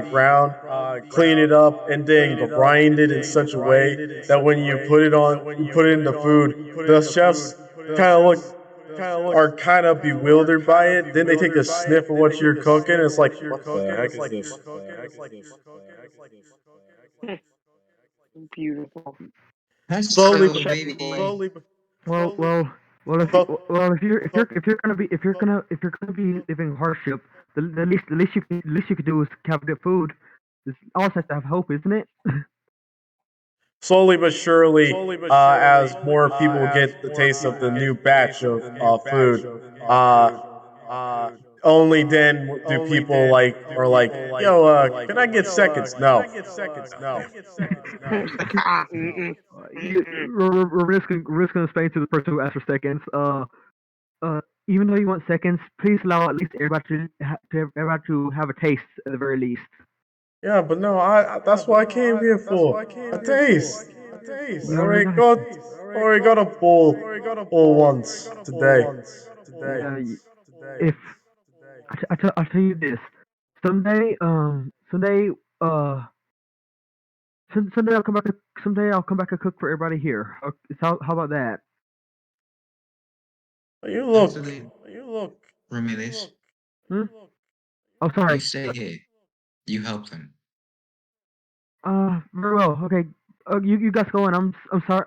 ground, clean it up, and then grind it in such a way that when you put it in the food, the chefs kind of look are kind of bewildered by it. Then they take a sniff of what you're cooking. And it's like, what the heck is this? Beautiful. That's Slowly, so but maybe. slowly, but Well, well, well. but If you're gonna be living hardship, the least you could do is have good food. This always has to have hope, isn't it? slowly but surely, as more people get the taste of the new batch of food, uh, only then do people are like, yo, can I get seconds? No. It's like, mm-mm. We're just gonna explain to the person who asked for seconds. Even though you want seconds, please allow at least everybody to have a taste at the very least. Yeah, but no, that's what I came here for. A taste. We You already got a already got a bowl once today. yeah. If I'll tell you this, someday, uh, someday I'll come back. Someday I'll come back and cook for everybody here. How about that? Actually, You look. Ramirez, Hmm? Oh, you sorry. stay here. You help them. Very well. Okay. You guys go on. I'm sorry.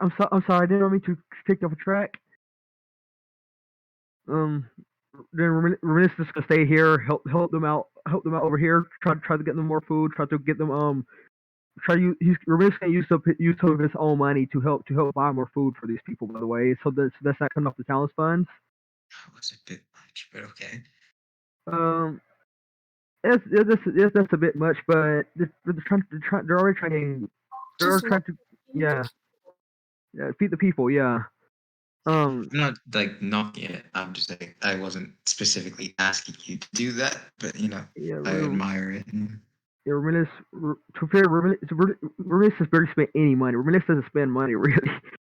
I didn't mean to take you off a track. Um, then Remis just gonna stay here, help them out over here. Try to get them more food. Try to get them try to use Remis can use some of his own money to help buy more food for these people. By the way, that's not coming off the talents funds. That was a bit much, but okay. Um, that's a bit much, but they're already Just trying to yeah feed the people. Yeah. Yeah, Um, I'm not like knocking it. I'm just saying I wasn't specifically asking you to do that, but yeah. I admire it. Yeah, to fair, Remis has barely spent any money. Remis doesn't spend money really.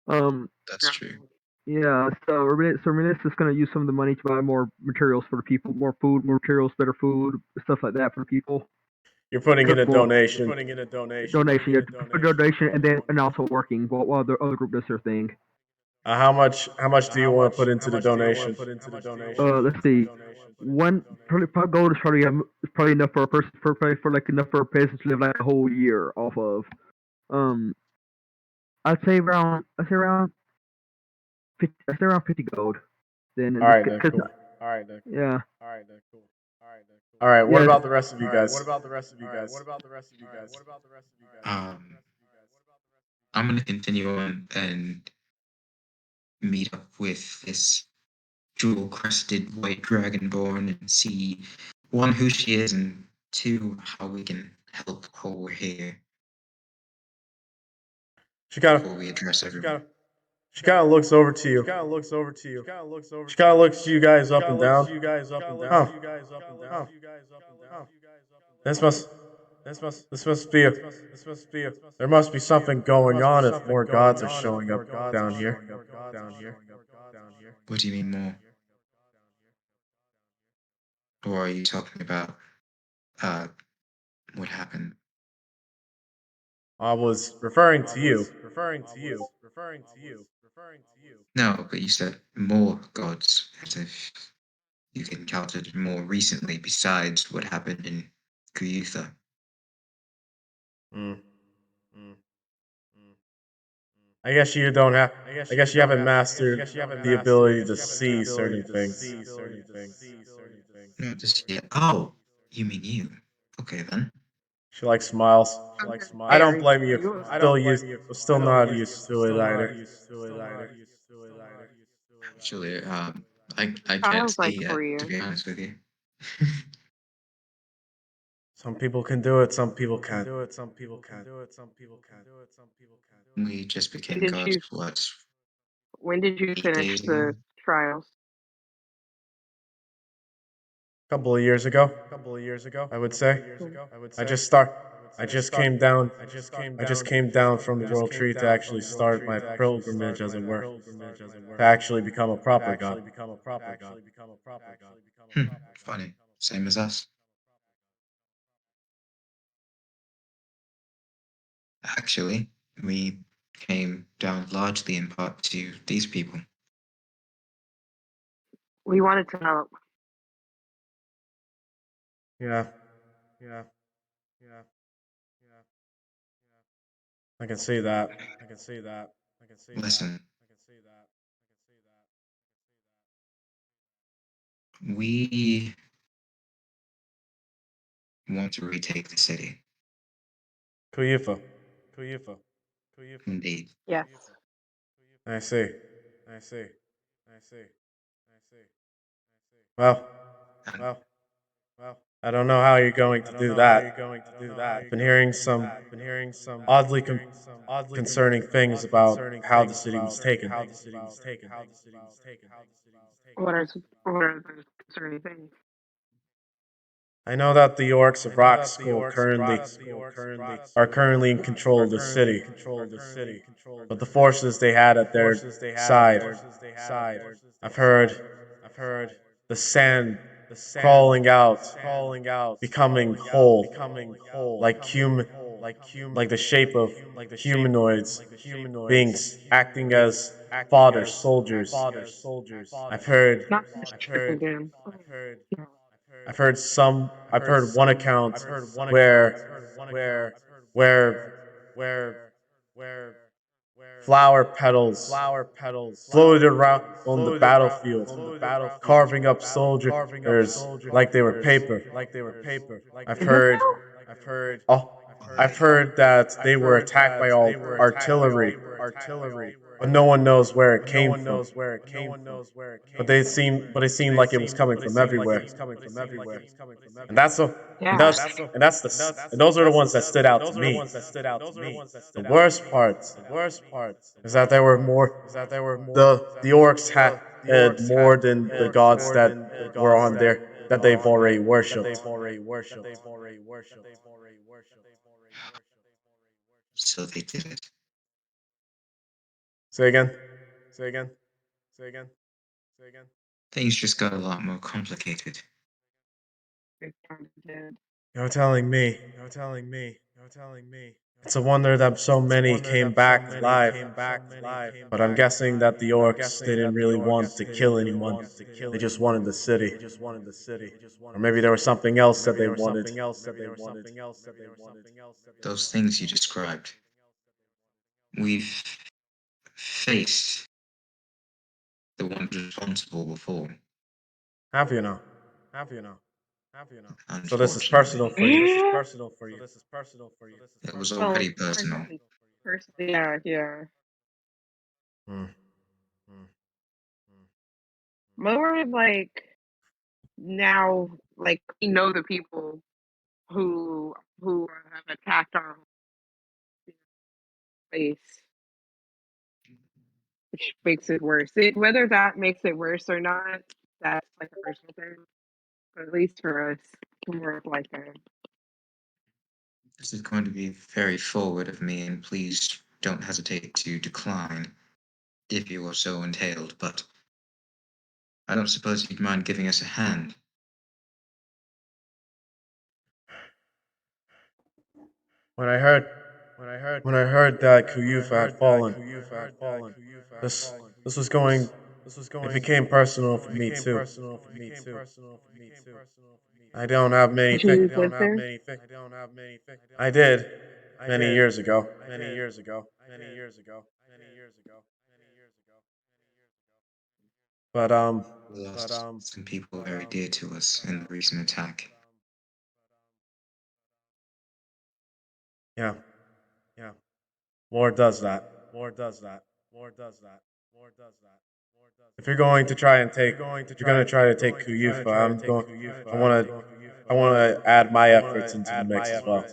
Um, That's true. yeah, so Remis is gonna use some of the money to buy more materials for the people, more food, more materials, better food, stuff like that for the people. You're putting in Cook a more donation. donation, yeah, for donation, and then and also working while the other group does their thing. How much do you want to put into the donation? Let's see. One probably gold is probably enough for a person for like enough for a person to live like a whole year off of. Um, I'd say around 50, I say around 50 gold. Then All just right, then cause, cool. yeah, All right, what yes. about the rest of you guys? Um, I'm gonna continue on and meet up with this jewel-crested white dragonborn and see one who she is and two how we can help while we're here She kind before we address everyone. she kind of looks over to you. She kind of looks at you guys up and down. Huh. This must this must be a there must be something going on if more gods are showing up down here. What do you mean more? Or are you talking about uh what happened? I was referring to you. No, but you said more gods, as if you've encountered more recently besides what happened in Kuyutha. Mm. I guess you don't have. I guess you haven't mastered the ability to see certain things. Not just yet. Oh, you mean you? Okay then. She like smiles. I don't Very. blame you. Still not used to it either. Actually, I can't Sounds like see yet, to 4 years. be honest with you. Some people can do it. Some people can't. We just When became did gods, you what, when did you 8 days finish ago? the trials? A couple of years ago, I would say. I just start. I just came down. I just came down from the World Tree to actually start my pilgrimage, as it were, to actually become a proper god. Funny. Same as us. Actually, we came down largely in part to these people. We wanted to help. Yeah, yeah, yeah. I can see that. I can see that. I can see that. Listen, I can see that. we want to retake the city. Kuyifa. Kuyifa. Kuyifa. Indeed. Yes. I see. I see. I see. I see. Well, And well, well. I don't know how you're going to do that. I've been hearing some oddly concerning things about how the city was taken. What are those concerning things? I know that the orcs of Rock School are currently in control of the city, but the forces they had at their side, I've heard the sand crawling out, becoming whole, like like the shape of humanoids, beings acting as fodder soldiers. I've heard Not this trip again. Oh, no. I've heard one account where flower petals floated around on the battlefield, carving up soldiers like they were paper. I've Is it heard though? oh, I've heard that they were attacked by all artillery, but no one knows where it came from. But it seemed like it was coming from everywhere. And that's the Yeah. and those are the ones that stood out to me. The worst part is that there were more. The orcs had more than the gods that were on there that they've already worshipped. so they did it. Say again. Say again. Say again. Say again. Things just got a lot more complicated. It kind of did. You're telling me. You're telling me. You're telling me. It's a wonder that so many came back alive. But I'm guessing that the orcs didn't really want to kill anyone. They just wanted the city. Or maybe there was something else that they wanted. Those things you described. We've faced the ones responsible before, Have you now? Have you now? Have you now? So this is personal unfortunately. for you. It was Well, already personal. personally, yeah, yeah. Hmm. Hmm. More of like now, like we know the people who have attacked our place, which makes it worse. Whether that makes it worse or not, that's like a personal thing. But at least for us, more of like a This is going to be very forward of me, and please don't hesitate to decline if you are so entailed, but I don't suppose you'd mind giving us a hand. When I heard that Kuyufa had fallen, this this was going. It became personal for me too. I don't have many. did you live there? I did many years ago. But We lost some people very dear to us in the recent attack. yeah, war does that. If you're going to try and take, if you're going to try to take Kuyufa, I want to add my efforts into the mix as well.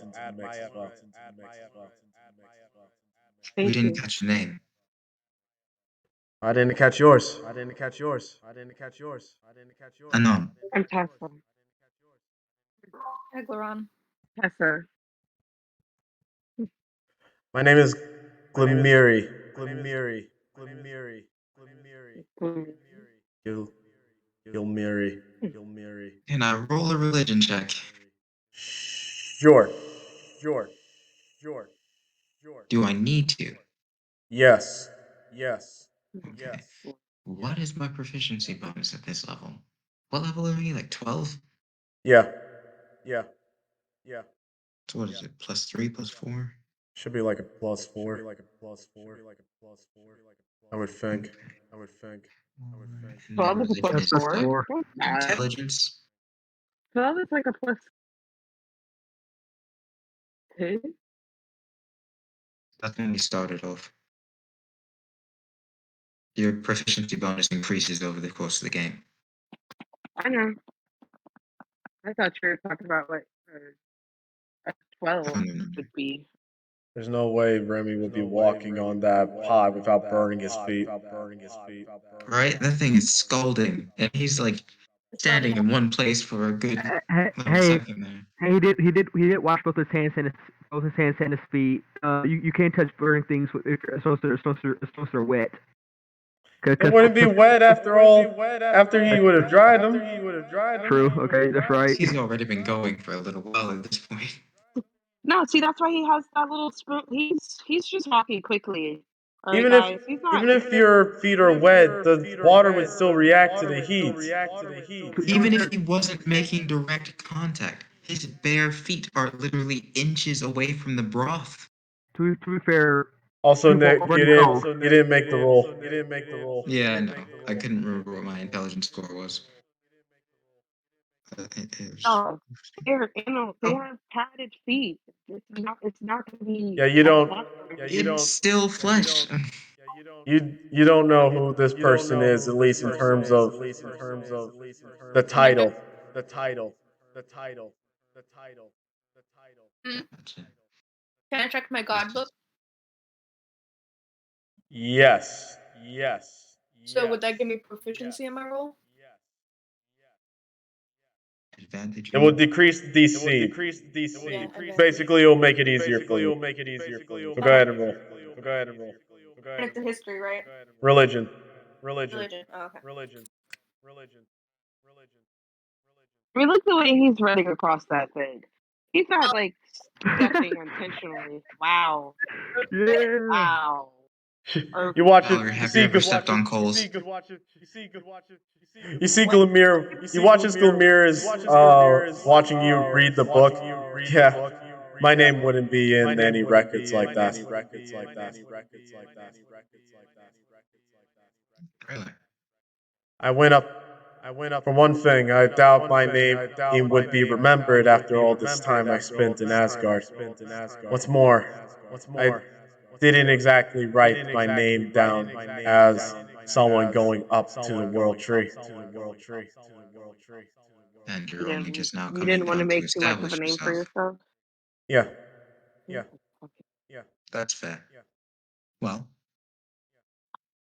We Thank didn't you. catch your name. I didn't catch yours. Anon. I'm Tessa. Eglaron. Tessa. My name is Glimiri. Glimiri. Glimiri. Mm. Gil. Gilmiri. Gilmiri. And I roll a religion check. Sure. Sure. Sure. Sure. Do I need to? Yes. Yes. Okay. What is my proficiency bonus at this level? What level are we? Like 12? Yeah. Yeah. Yeah. So what is it? Plus 3, plus 4? Should be like a +4. I would think. Okay. I would think. And then 12 is a religion plus That's is plus what? 4? 4. What's that? Intelligence? 12 is like a plus 2? That's when we started off. Your proficiency bonus increases over the course of the game. I know. I thought you were talking about what a 12 No, no, no. would be. There's no way Remy would be walking on that pod without burning his feet. Right? That thing is scalding, and he's like standing in one place for a good little Hey, second there. hey, he did wash both his hands and his feet. You can't touch burning things if they're wet. It wouldn't be wet after all. After he would have dried them. True. Okay, that's right. He's already been going for a little while at this point. No, see, that's why he has that little spoon. He's just walking quickly. All right, Even if guys. He's not. even if your feet are wet, the water would still react to the heat. Even if he wasn't making direct contact, his bare feet are literally inches away from the broth. To be fair, Also, people Nick, already know. you didn't make the roll. Yeah, I know. I couldn't remember what my intelligence score was. It was... Oh, they're animals. They Oh, have padded feet. It's not going to be Yeah, you as don't. hot. it's still flesh. You don't know who this person is, at least in terms of the title. Gotcha. Can I check my god book? Yes. So would that give me proficiency in my roll? Advantage It will roll? decrease the DC. Yeah, advantage. Basically, it will make it easier for you. So go ahead and roll. And it's a history, right? Religion. Religion. Oh, okay. I mean, look the way he's running across that thing. He's not like stepping intentionally. Wow. Yeah. Wow. Or You watch it. Valerie, You have you see. ever stepped on coals? You see Glimir. You watch as Glimir is watching you read the book. Yeah, my name wouldn't be in any records like that. Really? I went up. For one thing, I doubt my name would be remembered after all this time I spent in Asgard. What's more, I didn't exactly write my name down as someone going up to the World Tree. And you you're only didn't just now you coming didn't want to down to make too much of a establish name for yourself. yourself? Yeah. Okay. That's fair. Well,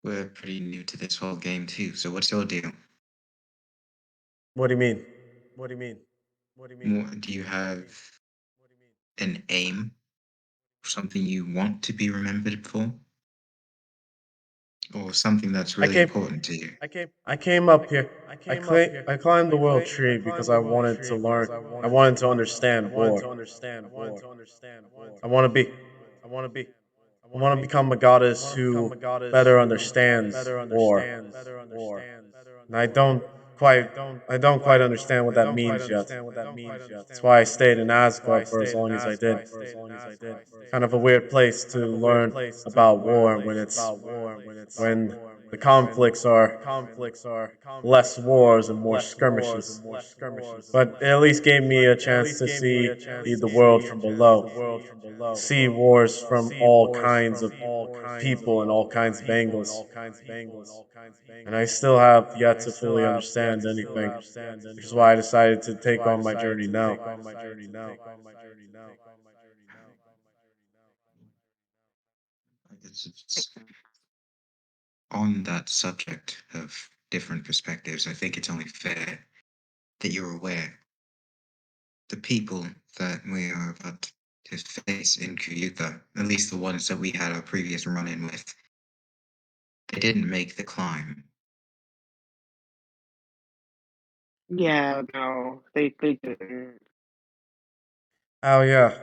we're pretty new to this whole game too, so what's your deal? What do you mean? Do you have an aim? Something you want to be remembered for? Or something that's I really came. important to you? I came up here. I climbed the world tree because I wanted to learn. I wanted to understand war. I want to be. I want to become a goddess who better understands war. And I don't quite understand what that means yet. That's why I stayed in Asgard for as long as I did. Kind of a weird place to learn about war when the conflicts are less wars and more skirmishes. But it at least gave me a chance to see the world from below, see wars from all kinds of people and all kinds of angles. And I still have yet to fully understand anything, which is why I decided to take on my journey now. It's on that subject of different perspectives. I think it's only fair that you're aware the people that we are about to face in Kuyuka, at least the ones that we had a previous run-in with. They didn't make the climb. Yeah, no, they didn't. Oh yeah.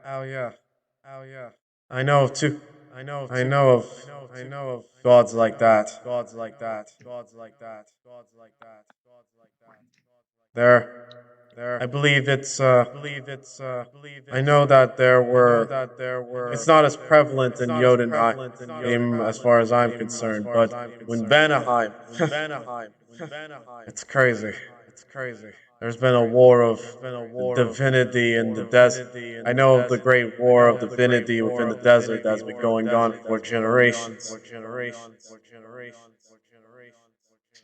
Oh yeah. Oh yeah. I know of two. I know of. I know of. I know of gods like that. Gods like that. Gods like that. Gods like that. Gods like that. There. I believe it's. I know that there were. It's not as prevalent in Jotunheim as far as I'm concerned, but when Vanaheim, it's crazy. It's crazy. There's been a war of divinity in the desert. I know of the great war of divinity within the desert that's been going on for generations.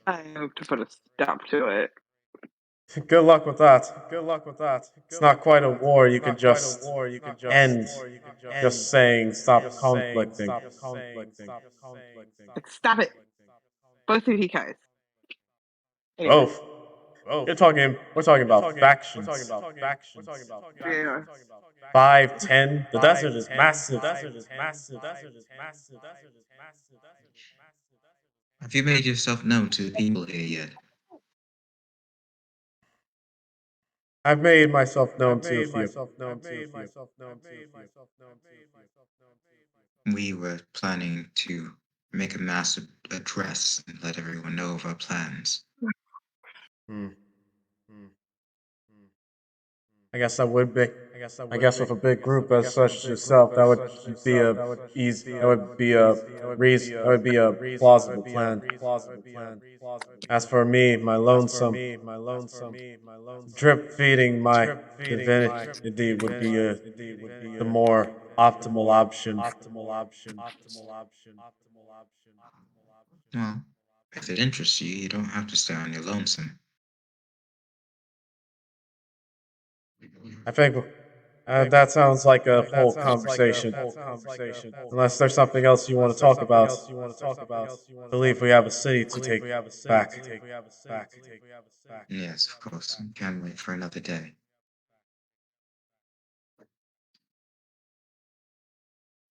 I hope to put a stop to it. Good luck with that. Good luck with that. It's not quite a war you can just end just saying stop conflicting. Like, stop it, both of you guys. Anyway, Both. We're talking about factions. yeah. 5, 10. The desert is massive. Have you made yourself known to the people here yet? I've made myself known to a few. We were planning to make a mass address and let everyone know of our plans. Hmm. I guess that would be. I guess with a big group as such as yourself, that would be a easy. That would be a reason. That would be a plausible plan. As for me, my lonesome, drip feeding my divinity would be the more optimal option. Well, if it interests you, you don't have to stay on your lonesome. I think that sounds like a whole conversation. Unless there's something else you want to talk about. I believe we have a city to take back. Yes, of course. Can't wait for another day.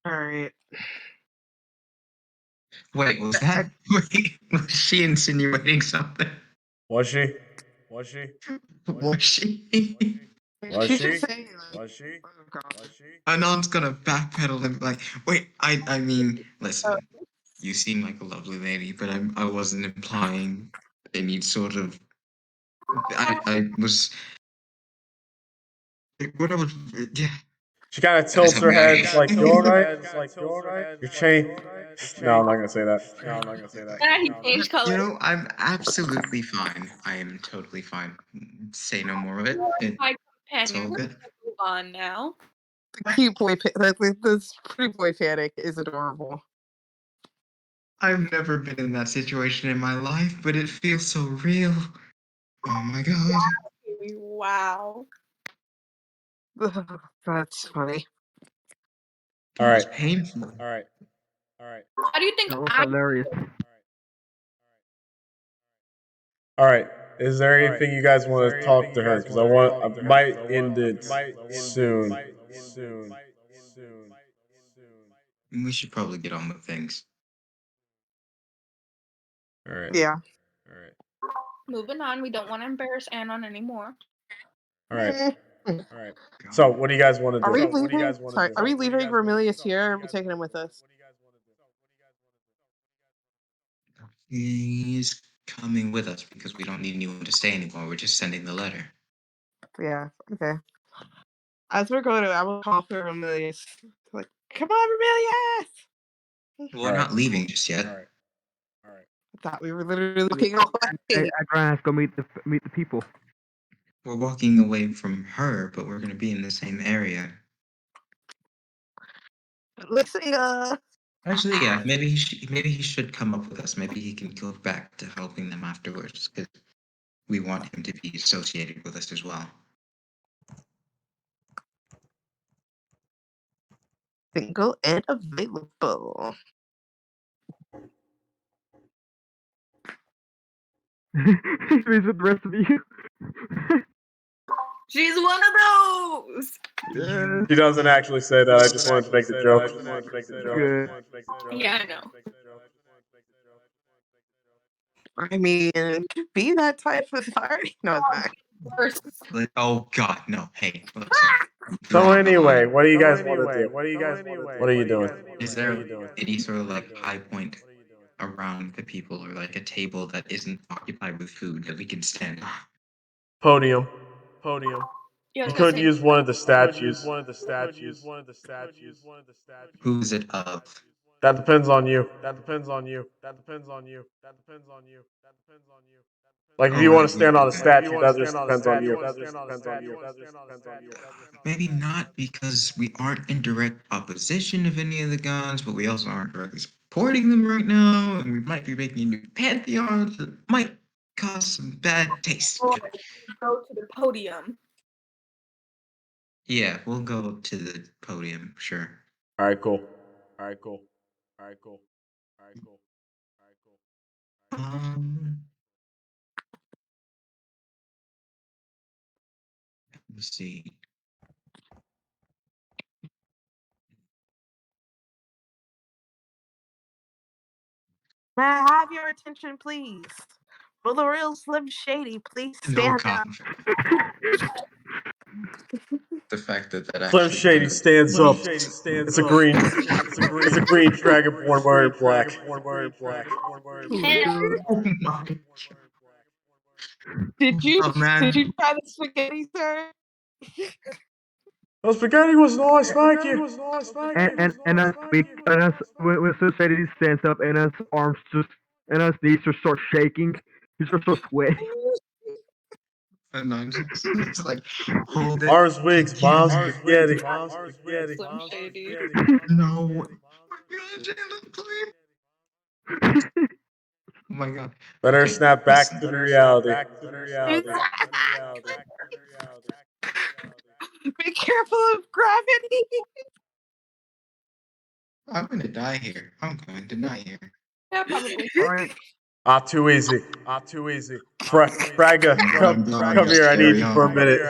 All right. Wait, was that? Wait, was she insinuating something? Was she? Was she? Was She's just she? saying. Oh, God. Anon's gonna backpedal and be like, wait, I mean, Uh, listen, you seem like a lovely lady, but I wasn't implying any sort of. I was. What I was. Yeah. She kind of That is tilts her something I. head. It's like, you alright? Your chain. No, I'm not gonna say that. Ah, he changed color. You know, I'm absolutely fine. I am totally fine. Say no more of it. My It's all companion. We're good. gonna move on now. cute boy, this pretty boy panic is adorable. I've never been in that situation in my life, but it feels so real. Oh my god. Wow. That's funny. It All was right. painful. How do you think That was I hilarious. All right. Is there anything you guys want to talk to her? Because I might end it soon. We should probably get on with things. All right. Yeah. moving on? We don't want to embarrass Anon anymore. All right. Mm. So, what do you guys want to Are we do? leaving? Sorry, are we leaving Vermilius here? Or are we taking him with us? He's coming with us because we don't need anyone to stay anymore. We're just sending the letter. Yeah. Okay. As we're going to, I will call for Vermilius. Like, come on, Vermilius! We're not leaving just yet. I thought we were literally looking away. Adran has to go meet the people. We're walking away from her, but we're going to be in the same area. Listen, Actually, yeah, maybe he should come up with us. Maybe he can go back to helping them afterwards because we want him to be associated with us as well. single and available. He's with the rest of you. She's one of those. Yeah. She doesn't actually say that. I just wanted to make the joke. Good. Yeah, I know. I mean, be that type of sorry. No, it's not. First, Oh God, no! Hey, listen. So Drawing a anyway, line. what do you guys want to do? What are you doing? Is there any sort of like high point around the people, or like a table that isn't occupied with food that we can stand on? Podium. yeah, I You was gonna could say, use one of the statues. Who is it of? That depends on you. Like if Oh you want right, to stand on a statue, that just depends on you. maybe not because we aren't in direct opposition of any of the gods, but we also aren't directly supporting them right now, and we might be making a new pantheon that might cause some bad taste. go to the podium. Yeah, we'll go up to the podium, sure. All right, cool. Um, let's see. May I have your attention, please? Will the real Slim Shady please No stand up? comment. The fact that Slim actually Shady kind of stands up. means It's a green. It's a green dragonborn wearing black. Oh god. oh my Did you god, man. try the spaghetti, sir? Oh, spaghetti was nice, thank you. And as we and as when Society stands up and his arms just and his knees just start shaking, he just starts sweating. And I'm just like, hold it Ours wigs, mom's together. spaghetti. Slim Shady. No. Oh my god, Jalen, please. Oh my god. Better Okay, snap back listen. to the reality. Be careful of gravity. I'm gonna die here. I'm going to die here. Yeah, probably. Alright. Too easy. Braga, Oh my god, come just here. I need carry you for a on. minute.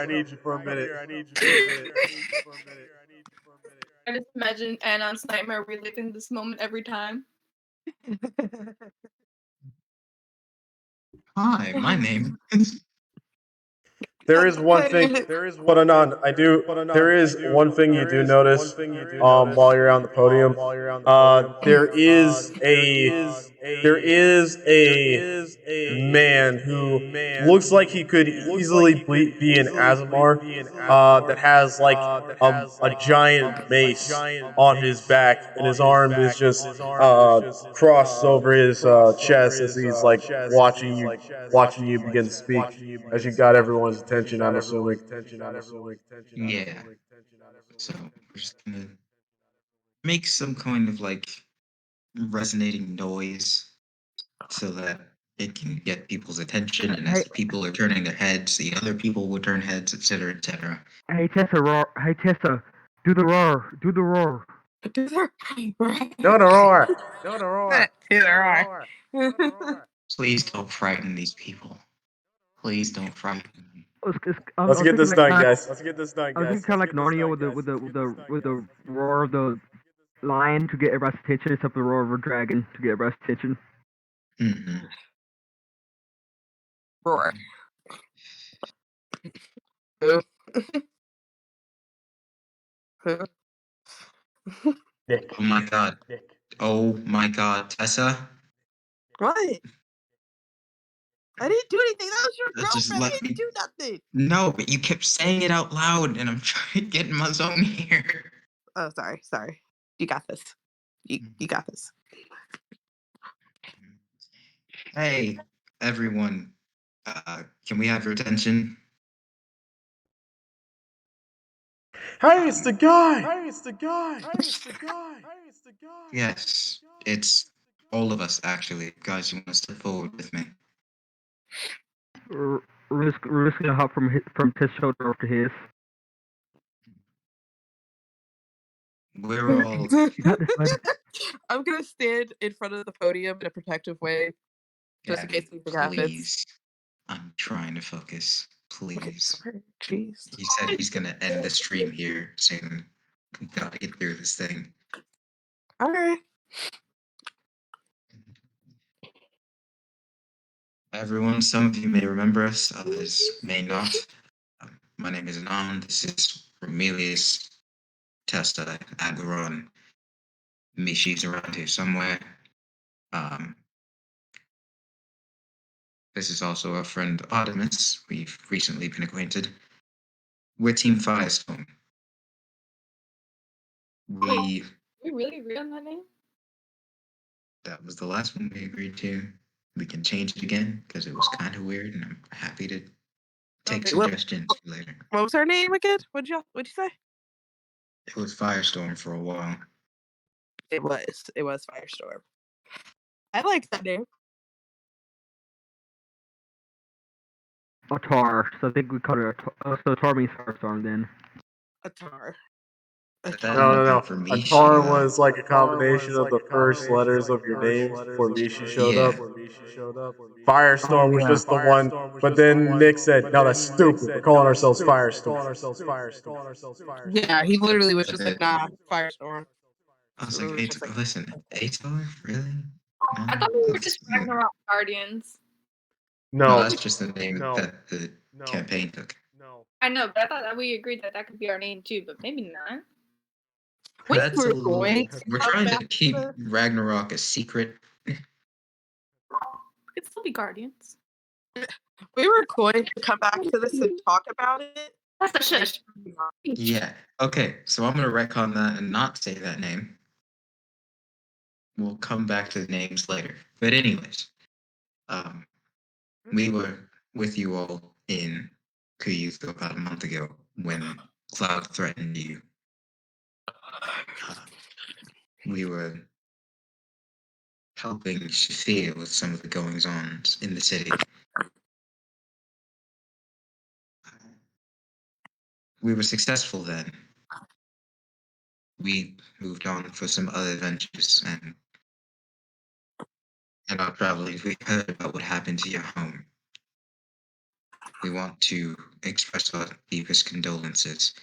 I just imagine Anon's nightmare reliving this moment every time. Hi, my name is. There is one thing, but Anon, I do. There is one thing you do notice, while you're on the podium. There is a man who looks like he could easily be an Azamar, that has like a giant mace on his back, and his arm is just crossed over his chest as he's like watching you begin to speak. As you got everyone's attention, I'm assuming. Yeah. So we're just gonna make some kind of like resonating noise so that it can get people's attention, and as Hey, the people are turning their heads, the other people will turn heads, etc., etc. hey Tessa, roar. Hey Tessa, do the roar. Do the roar. Do the No, no, roar. Please don't frighten these people. Please don't frighten them. I Let's was get thinking this like done, guys. I was thinking kind of like Narnia with the roar of the lion to get everybody's attention, except the roar of a dragon to get everybody's attention. Mm-hmm. roar. Nick. Oh my god. Oh my god, Tessa. What? I didn't do anything. That was your Just girlfriend. I let didn't me. do nothing. No, but you kept saying it out loud, and I'm trying to get in my zone here. Oh, sorry. You got this. You got this. Hey, everyone. Can we have your attention? Hey, it's the guy. Yes, it's all of us, actually. Guys, you want to step forward with me? We're just gonna hop from his shoulder over to his. We're all. You got this, bud. I'm gonna stand in front of the podium in a protective way, just in Gabby, case anything happens. please. I'm trying to focus. Please. Sorry. Jeez. He said he's gonna end the stream here soon. We gotta get through this thing. All right. Everyone, some of you may remember us, others may not. My name is Anon. This is Romelius, Testa, Agaron. Mishi's around here somewhere. This is also our friend Artemis. We've recently been acquainted. We're Team Firestorm. We really agree on that name? That was the last one we agreed to. We can change it again because it was kind of weird, and I'm happy to take Okay, what- suggestions for later. What was her name again? What'd you say? It was Firestorm for a while. It was Firestorm. I like that name. A tar. So I think we called it so tar means firestorm then. A tar. But that No, ended no, up for no. me. Atar was like a combination of the first letters of your name before Mishi showed up. Firestorm was just the one, but then Nick said, "No, that's stupid. We're calling ourselves Firestorm." Yeah, he literally was just like, nah, Firestorm. I was So it like, was just like, listen, Atar? Really? No, I thought we were that's, just Ragnarok Guardians. no, No, that's just the name that the campaign took. I know, but I thought that we agreed that could be our name too, but maybe not. That's we're a little. going We're come trying to back keep to Ragnarok a secret. We could still be Guardians. we were going to come back to this and talk about it. That's the shush. Yeah. Okay, so I'm gonna retcon that and not say that name. We'll come back to the names later. But anyways, we were with you all in Kuyuth about a month ago when Cloud threatened you. We were helping Shafir with some of the goings-on in the city. We were successful then. We moved on for some other ventures, and in our travels, we heard about what happened to your home. We want to express our deepest condolences.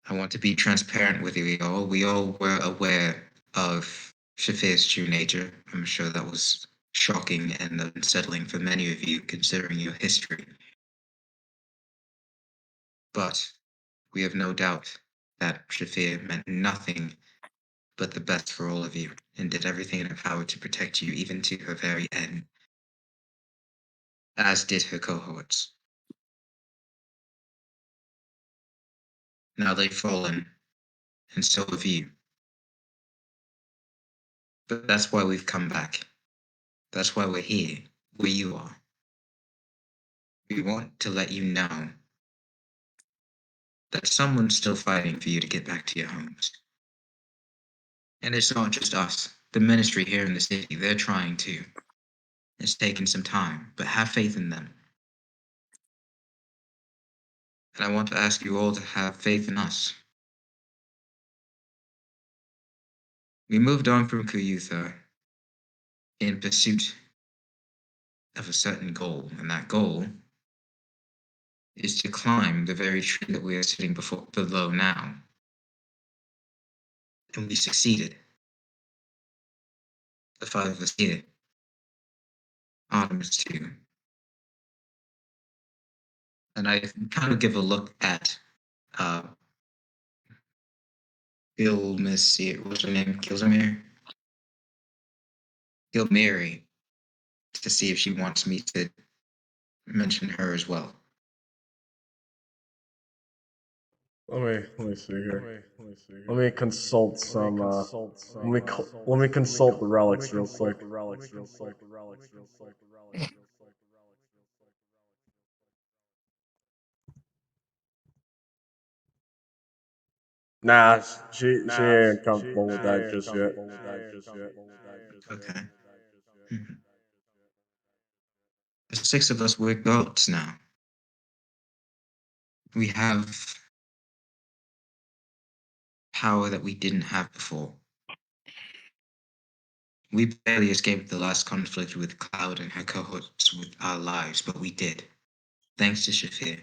I want to be transparent with you all. We all were aware of Shafir's true nature. I'm sure that was shocking and unsettling for many of you, considering your history. But we have no doubt that Shafir meant nothing but the best for all of you and did everything in her power to protect you, even to her very end, as did her cohorts. Now they've fallen, and so have you. But that's why we've come back. That's why we're here, where you are. We want to let you know that someone's still fighting for you to get back to your homes. And it's not just us. The ministry here in the city, they're trying too. It's taken some time, but have faith in them. And I want to ask you all to have faith in us. We moved on from Kuyutha in pursuit of a certain goal, and that goal is to climb the very tree that we are sitting below now. And we succeeded. The five of us here. Artemis too. And I kind of give a look at what's her name? Gilmiri, to see if she wants me to mention her as well. let me see here. Let me consult some. Let me consult the relics real quick. Nah, she ain't comfortable with that just yet. Okay. The six of us, we're goats now. We have power that we didn't have before. We barely escaped the last conflict with Cloud and her cohorts with our lives, but we did. Thanks to Shafir.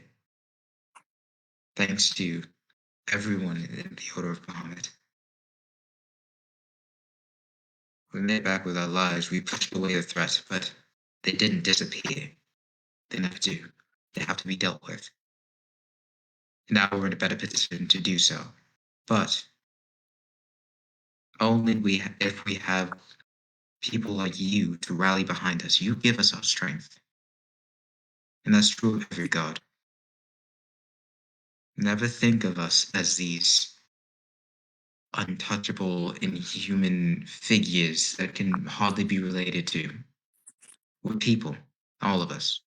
Thanks to everyone in the Order of Muhammad. We made back with our lives. We pushed away the threat, but they didn't disappear. They never do. They have to be dealt with. Now we're in a better position to do so. But only if we have people like you to rally behind us. You give us our strength. And that's true of every god. Never think of us as these untouchable, inhuman figures that can hardly be related to. We're people, all of us,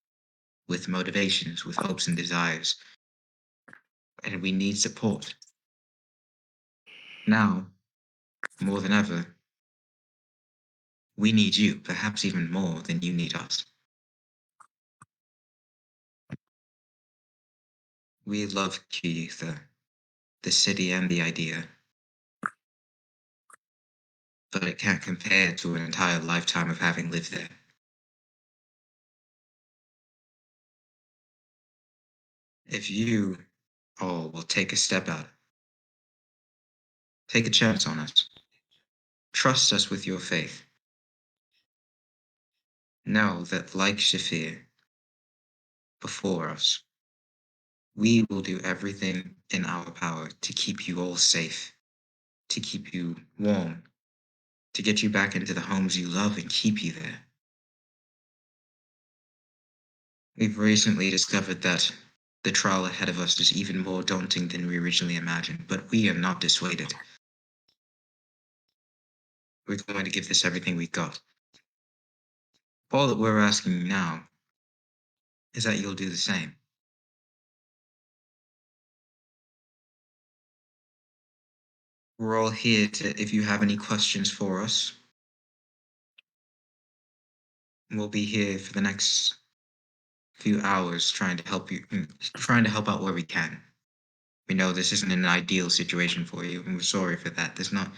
with motivations, with hopes and desires, and we need support. Now, more than ever, we need you, perhaps even more than you need us. We love Kiyutha, the city and the idea, but it can't compare to an entire lifetime of having lived there. If you all will take a step out, take a chance on us, trust us with your faith, know that like Shafir before us, we will do everything in our power to keep you all safe, to keep you warm, to get you back into the homes you love and keep you there. We've recently discovered that the trial ahead of us is even more daunting than we originally imagined, but we are not dissuaded. We're going to give this everything we got. All that we're asking now is that you'll do the same. We're all here if you have any questions for us. We'll be here for the next few hours trying to help out where we can. We know this isn't an ideal situation for you, and we're sorry for that. There's not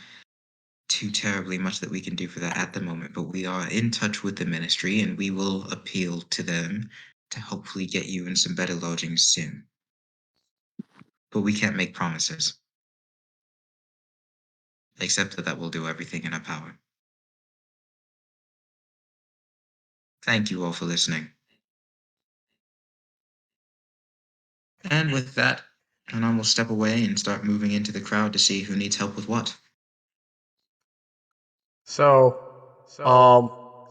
too terribly much that we can do for that at the moment, but we are in touch with the ministry, and we will appeal to them to hopefully get you in some better lodgings soon. But we can't make promises. Except that we'll do everything in our power. Thank you all for listening. And with that, Anon will step away and start moving into the crowd to see who needs help with what. So,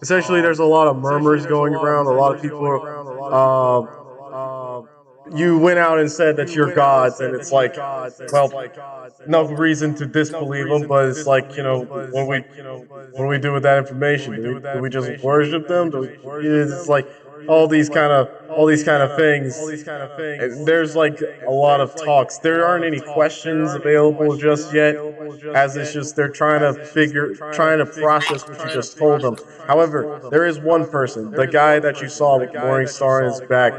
essentially, there's a lot of murmurs going around. A lot of people you went out and said that you're gods, and it's like, well, no reason to disbelieve them, but it's like, what do we do with that information? Do we just worship them? It's like all these kind of things. And there's like a lot of talks. There aren't any questions available just yet, as it's just they're trying to process what you just told them. However, there is one person, the guy that you saw with Morning Star in his back,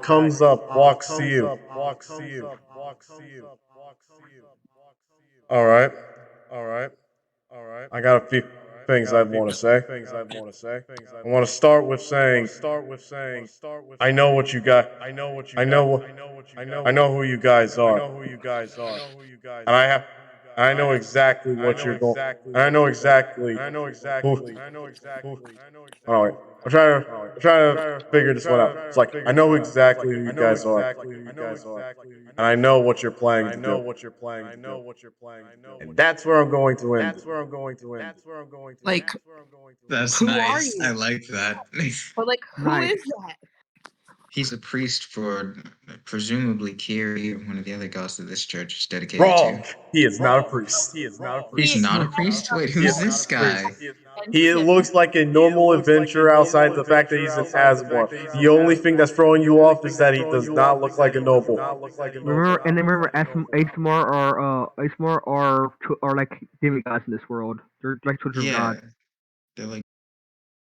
comes up, walks to you. All right. I got a few things I want to say. I want to start with saying, I know what you got. I know who you guys are, and I know exactly what you're going. And I know exactly who. All right, I'm trying to figure this one out. It's like I know exactly who you guys are, and I know what you're planning to do, and that's where I'm going to end it. Like, That's who are nice. I you? like that. But like, who Nice. is that? He's a priest for presumably Kiri, or one of the other gods that this church is dedicated Wrong. to. He is not a priest. He's not a priest? Wait, He who's is this guy? He looks like a normal adventurer outside the fact that he's an Asmorph. The only thing that's throwing you off is that he does not look like a noble. Remember, Asmor are like demigods in this world. They're like children of Yeah, God. they're like